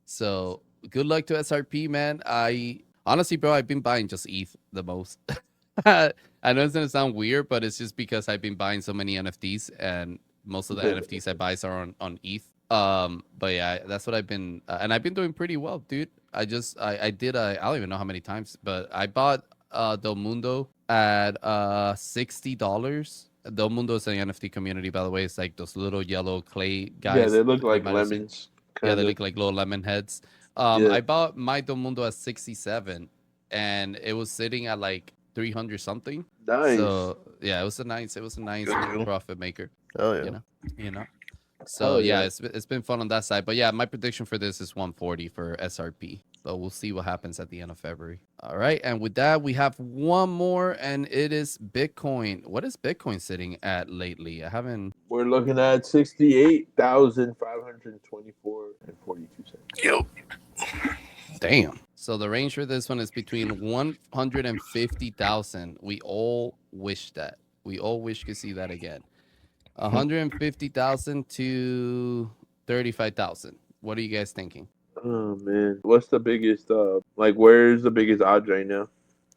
So good luck to SRP, man. I honestly, bro, I've been buying just ETH the most. I know it's gonna sound weird, but it's just because I've been buying so many NFTs, and most of the NFTs I buy are on ETH. But yeah, that's what I've been, and I've been doing pretty well, dude. I did I don't even know how many times, but I bought Del Mundo at $60. Del Mundo is an NFT community, by the way. It's like those little yellow clay Yeah, guys they look you like might have seen. lemons, Yeah, they kind of. look like little lemon heads. Yeah. I bought my Del Mundo at 67, and it was sitting at like 300 something. Nice. So yeah, it was a nice Good little deal. profit maker. Oh yeah. You know. So Hell yeah, yeah. it's been fun on that side. But yeah, my prediction for this is 140 for SRP. So we'll see what happens at the end of February. All right, and with that, we have one more, and it is Bitcoin. What is Bitcoin sitting at lately? I haven't. We're looking at 68,524 and 42 cents. Yo. Damn. So the range for this one is between 150,000. We all wish that. We all wish to see that again. 150,000 to 35,000. What are you guys thinking? Oh man, what's the biggest? Like, where's the biggest odds right now?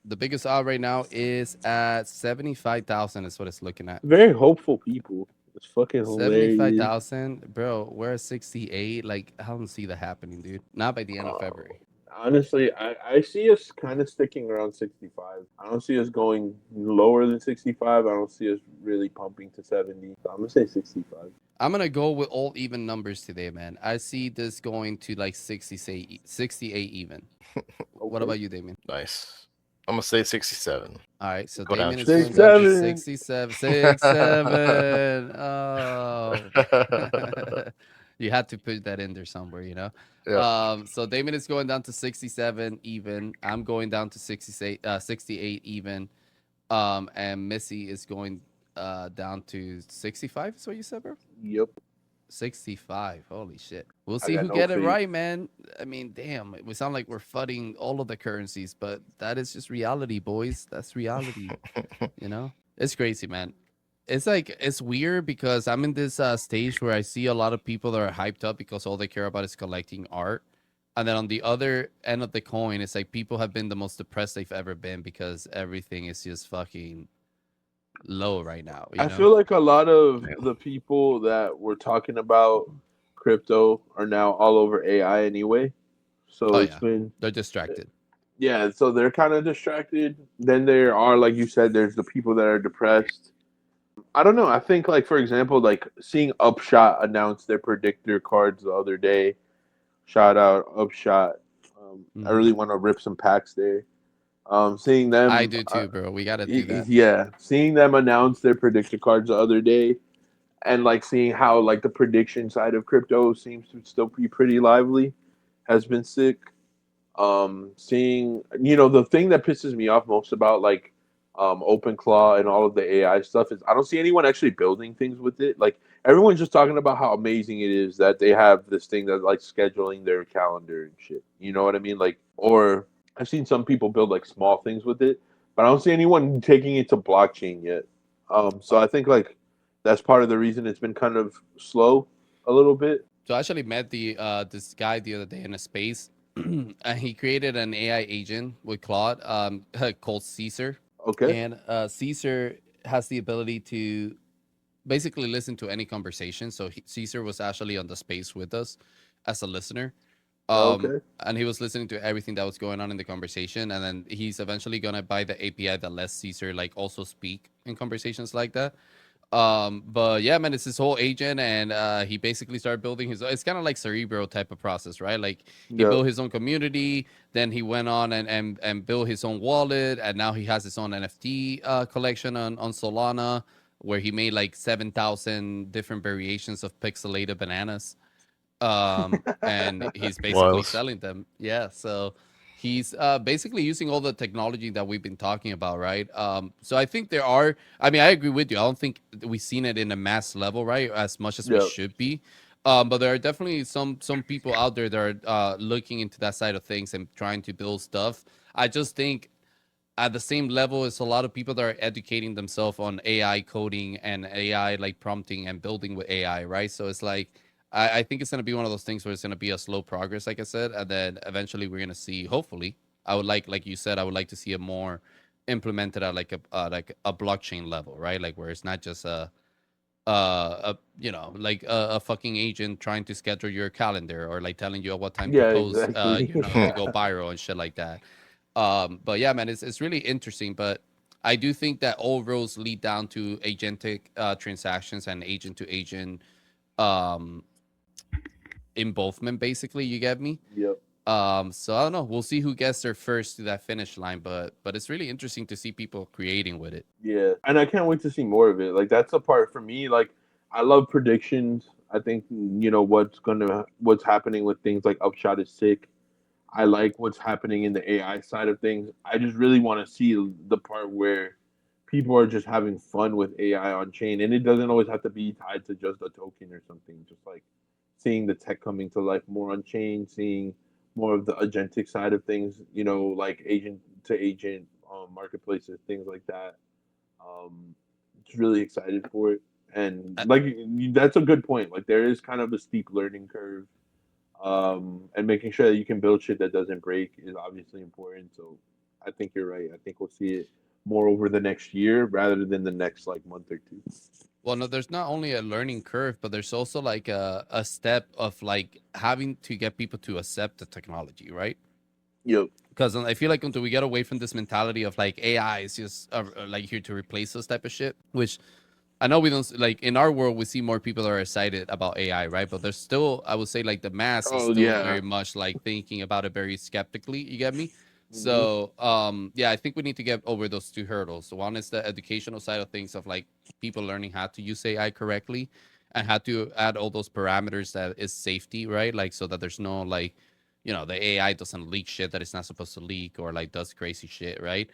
The biggest odd right now is at 75,000 is what it's looking at. Very hopeful people. It's fucking hilarious. 75,000, bro. We're at 68. Like, I don't see that happening, dude. Not by the end of February. Honestly, I see us kind of sticking around 65. I don't see us going lower than 65. I don't see us really pumping to 70. So I'm gonna say 65. I'm gonna go with all even numbers today, man. I see this going to like 68 even. What about you, Damien? Nice. I'm gonna say 67. All right, so Go down Damien is to going down to 67. 67. Oh. You had to put that in there somewhere, you know. Yeah. So Damien is going down to 67 even. I'm going down to 68 even. And Missy is going down to 65. Is what you said, bro? Yep. 65. Holy shit. We'll I see got who no get it faith. right, man. I mean, damn, we sound like we're fudding all of the currencies, but that is just reality, boys. That's reality. You know? It's crazy, man. It's like it's weird because I'm in this stage where I see a lot of people that are hyped up because all they care about is collecting art. And then on the other end of the coin, it's like people have been the most depressed they've ever been because everything is just fucking low right now. You I know? feel like a lot of Yeah. the people that were talking about crypto are now all over AI anyway. So Oh it's yeah, been they're distracted. yeah, so they're kind of distracted. Then there are, like you said, there's the people that are depressed. I don't know. I think, like, for example, like seeing Upshot announce their predictor cards the other day. Shout out Upshot. I really want to rip some packs there. Seeing them, I do too, bro. We gotta do that. yeah, seeing them announce their predictor cards the other day, and like seeing how like the prediction side of crypto seems to still be pretty lively, has been sick. Seeing, the thing that pisses me off most about like OpenClaw and all of the AI stuff is I don't see anyone actually building things with it. Like everyone's just talking about how amazing it is that they have this thing that's like scheduling their calendar and shit. You know what I mean? Like, or I've seen some people build like small things with it, but I don't see anyone taking it to blockchain yet. So I think like that's part of the reason it's been kind of slow a little bit. So I actually met this guy the other day in a space, and he created an AI agent with Claude called Caesar. Okay. And Caesar has the ability to basically listen to any conversation. So Caesar was actually on the space with us as a listener. Okay. And he was listening to everything that was going on in the conversation. And then he's eventually going to buy the API that lets Caesar like also speak in conversations like that. But yeah, man, it's his whole agent, and he basically started building his. It's kind of like Cerebro type of process, right? Like he Yep. built his own community, then he went on and built his own wallet, and now he has his own NFT collection on Solana, where he made like 7,000 different variations of pixelated bananas. And he's basically Wild. selling them. Yeah, so he's basically using all the technology that we've been talking about, right? So I think there are. I mean, I agree with you. I don't think we've seen it in a mass level, right, as much as we Yep. should be. But there are definitely some people out there that are looking into that side of things and trying to build stuff. I just think at the same level as a lot of people that are educating themselves on AI coding and AI like prompting and building with AI, right? So it's like I think it's gonna be one of those things where it's gonna be a slow progress, like I said, and then eventually we're gonna see. Hopefully, I would like you said, I would like to see it more implemented at like a blockchain level, right? Like where it's not just like a fucking agent trying to schedule your calendar or like telling you at what time to Yeah, post, exactly. to go viral and shit like that. But yeah, man, it's really interesting. But I do think that all roads lead down to agentic transactions and agent to agent um, involvement. Basically, you get me. Yep. So I don't know. We'll see who gets there first to that finish line, but it's really interesting to see people creating with it. Yeah, and I can't wait to see more of it. Like that's the part for me. Like I love predictions. I think what's happening with things like Upshot is sick. I like what's happening in the AI side of things. I just really want to see the part where people are just having fun with AI on chain, and it doesn't always have to be tied to just a token or something. Just like seeing the tech coming to life more on chain, seeing more of the agentic side of things. Like agent to agent marketplaces, things like that. Just really excited for it, and Uh, like that's a good point. Like there is kind of a steep learning curve, and making sure that you can build shit that doesn't break is obviously important. So I think you're right. I think we'll see it more over the next year rather than the next like month or two. Well, no, there's not only a learning curve, but there's also like a step of like having to get people to accept the technology, right? Yep. Because I feel like until we get away from this mentality of like AI is just like here to replace us type of shit, which I know we don't like in our world, we see more people that are excited about AI, right? But there's still, I would say, like the mass is Oh still yeah. very much like thinking about it very skeptically. You get me? Hmm. So, yeah, I think we need to get over those two hurdles. So one is the educational side of things of like people learning how to use AI correctly and how to add all those parameters that is safety, right? Like so that there's no like, the AI doesn't leak shit that it's not supposed to leak or like does crazy shit, right?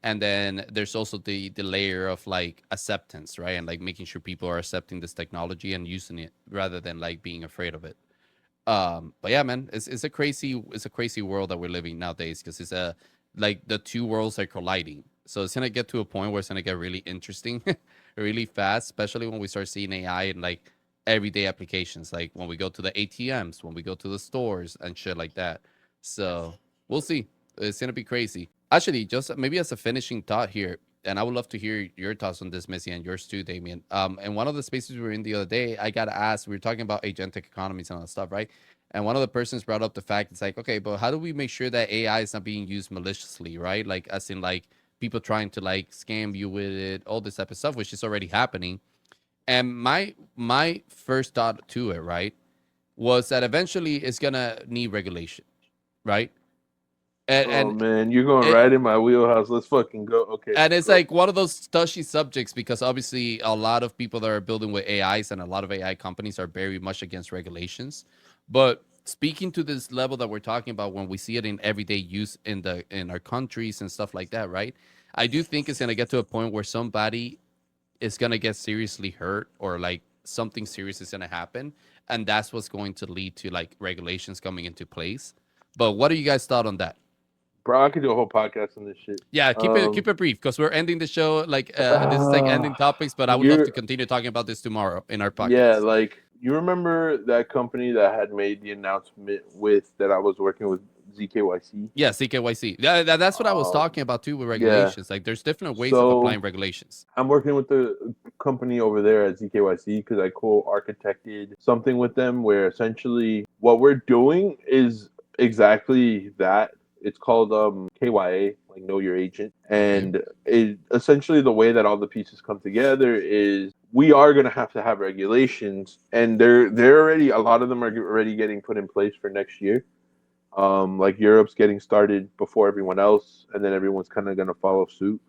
And then there's also the layer of like acceptance, right? And like making sure people are accepting this technology and using it rather than like being afraid of it. But yeah, man, it's a crazy world that we're living nowadays because it's a like the two worlds are colliding. So it's gonna get to a point where it's gonna get really interesting really fast, especially when we start seeing AI in like everyday applications, like when we go to the ATMs, when we go to the stores and shit like that. So we'll see. It's gonna be crazy. Actually, just maybe as a finishing thought here, and I would love to hear your thoughts on this, Missy, and yours too, Damien. And one of the spaces we were in the other day, I got asked, we were talking about agentic economies and all that stuff, right? And one of the persons brought up the fact, it's like, okay, but how do we make sure that AI is not being used maliciously, right? Like, as in, like, people trying to like scam you with it, all this type of stuff, which is already happening. And my first thought to it, right, was that eventually it's gonna need regulation, right? And Oh and man, you're going it, right in my wheelhouse. Let's fucking go. Okay, and it's go. like one of those touchy subjects because obviously a lot of people that are building with AIs and a lot of AI companies are very much against regulations. But speaking to this level that we're talking about when we see it in everyday use in our countries and stuff like that, right? I do think it's gonna get to a point where somebody is gonna get seriously hurt or like something serious is gonna happen, and that's what's going to lead to like regulations coming into place. But what are you guys thought on that? Bro, I could do a whole podcast on this shit. Yeah, keep it brief because we're ending the show. Like this is like ending Uh, topics, but I would love to you're continue talking about this tomorrow in our Yeah, podcast. like you remember that company that had made the announcement with that I was working with ZKYC? Yeah, CKYC. Yeah, that's what I was Um, talking about too with yeah. regulations. Like, there's different ways of So applying regulations. I'm working with the company over there at ZKYC because I co-architected something with them where essentially what we're doing is exactly that. It's called KYA, like Know Your Agent, Okay. and it essentially the way that all the pieces come together is we are going to have regulations, and they're already a lot of them are already getting put in place for next year. Like Europe's getting started before everyone else, and then everyone's kind of going to follow suit.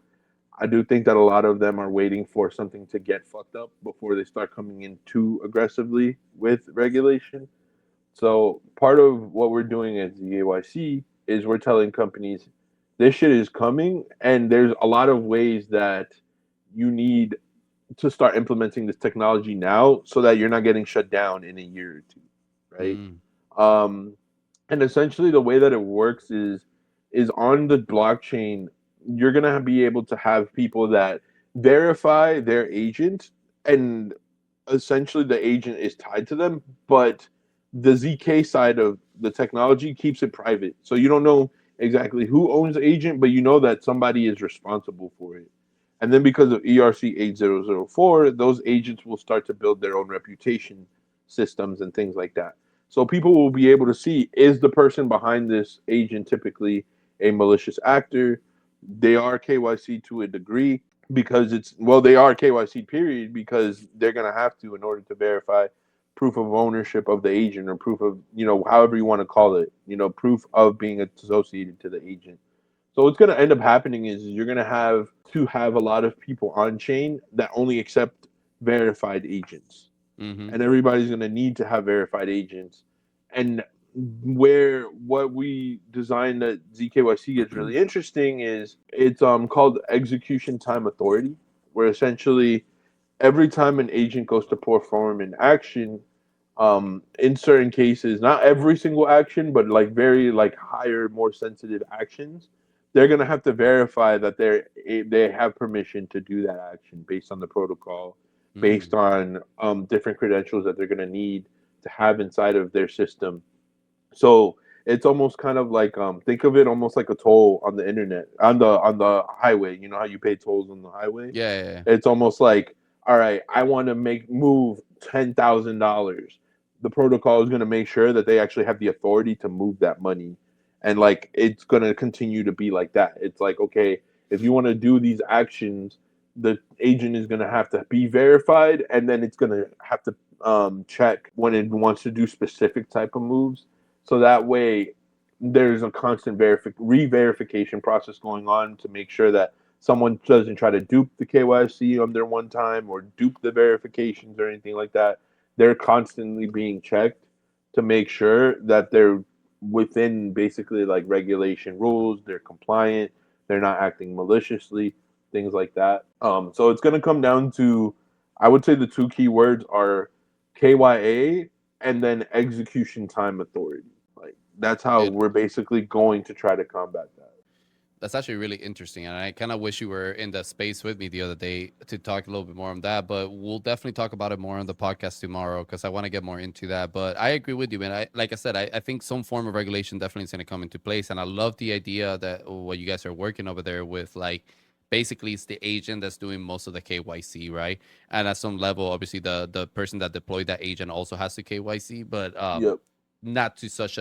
I do think that a lot of them are waiting for something to get fucked up before they start coming in too aggressively with regulation. So part of what we're doing at ZAYC is we're telling companies this shit is coming, and there's a lot of ways that you need to start implementing this technology now so that you're not getting shut down in a year or two, right? Mm, Um, and essentially the way that it works is on the blockchain you're gonna be able to have people that verify their agent, and essentially the agent is tied to them, but the ZK side of the technology keeps it private, so you don't know exactly who owns the agent, but you know that somebody is responsible for it. And then because of ERC 8004, those agents will start to build their own reputation systems and things like that. So people will be able to see, is the person behind this agent typically a malicious actor? They are KYC to a degree because they are KYC period because they're going to have to in order to verify proof of ownership of the agent or proof of, however you want to call it, proof of being associated to the agent. So what's going to end up happening is you're going to have a lot of people on chain that only accept verified agents, and everybody's going to need to have verified agents. And what we designed at ZKYC gets really interesting is it's called execution time authority, where essentially every time an agent goes to perform an action, in certain cases, not every single action, but like very like higher, more sensitive actions, they're gonna have to verify that they have permission to do that action based on the protocol, based on different credentials that they're gonna need to have inside of their system. So it's almost kind of like think of it almost like a toll on the internet, on the highway. You know how you pay tolls on the highway? Yeah. It's almost like, all right, I want to move $10,000. The protocol is going to make sure that they actually have the authority to move that money, and like it's going to continue to be like that. It's like, okay, if you want to do these actions, the agent is going to have to be verified, and then it's going to have to check when it wants to do specific type of moves. So that way, there's a constant re-verification process going on to make sure that someone doesn't try to dupe the KYC on their one time or dupe the verifications or anything like that. They're constantly being checked to make sure that they're within basically like regulation rules, they're compliant, they're not acting maliciously, things like that. So it's going to come down to, I would say the two key words are KYA and then execution time authority. Like that's how we're basically going to try to combat that. That's actually really interesting, and I kind of wish you were in the space with me the other day to talk a little bit more on that. But we'll definitely talk about it more on the podcast tomorrow because I want to get more into that. But I agree with you, man. Like I said, I think some form of regulation definitely is going to come into place, and I love the idea that what you guys are working over there with, like basically it's the agent that's doing most of the KYC, right? And at some level, obviously the person that deployed that agent also has to KYC, but Yep. not to such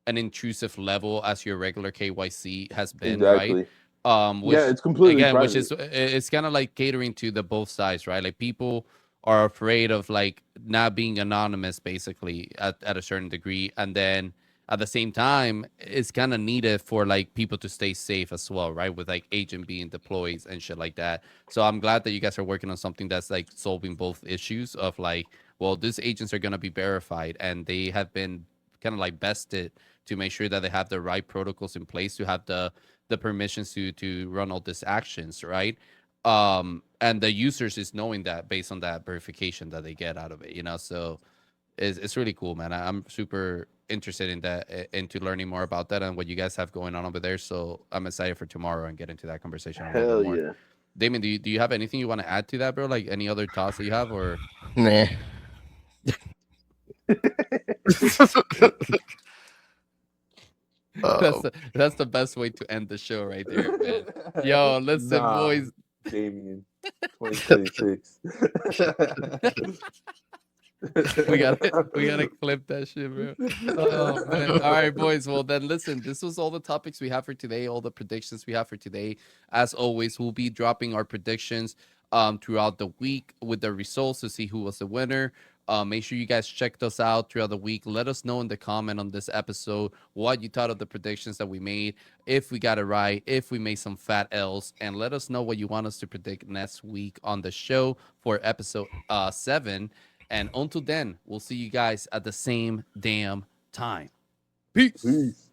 an intrusive level as your regular KYC has been, Exactly. right? Which Yeah, it's completely again, which private. is it's kind of like catering to the both sides, right? Like people are afraid of like not being anonymous, basically at a certain degree, and then at the same time, it's kind of needed for like people to stay safe as well, right? With like agent being deployed and shit like that. So I'm glad that you guys are working on something that's like solving both issues of like, well, these agents are gonna be verified and they have been kind of like bested to make sure that they have the right protocols in place to have the permissions to run all these actions, right? And the users is knowing that based on that verification that they get out of it, you know. So it's really cool, man. I'm super interested in that, into learning more about that and what you guys have going on over there. So I'm excited for tomorrow and get into that conversation a little Hell bit more. yeah. Damien, do you have anything you want to add to that, bro? Like any other thoughts that you have, or Nah. that's the best way to end the show right there, man. Yo, listen, Nah, boys. Damien, 2026. we gotta clip that shit, bro. Oh man. All right, boys. Well then listen, this was all the topics we have for today, all the predictions we have for today. As always, we'll be dropping our predictions throughout the week with the results to see who was the winner. Make sure you guys check us out throughout the week. Let us know in the comment on this episode what you thought of the predictions that we made, if we got it right, if we made some fat L's, and let us know what you want us to predict next week on the show for episode 7. And until then, we'll see you guys at the same damn time. Peace. Peace.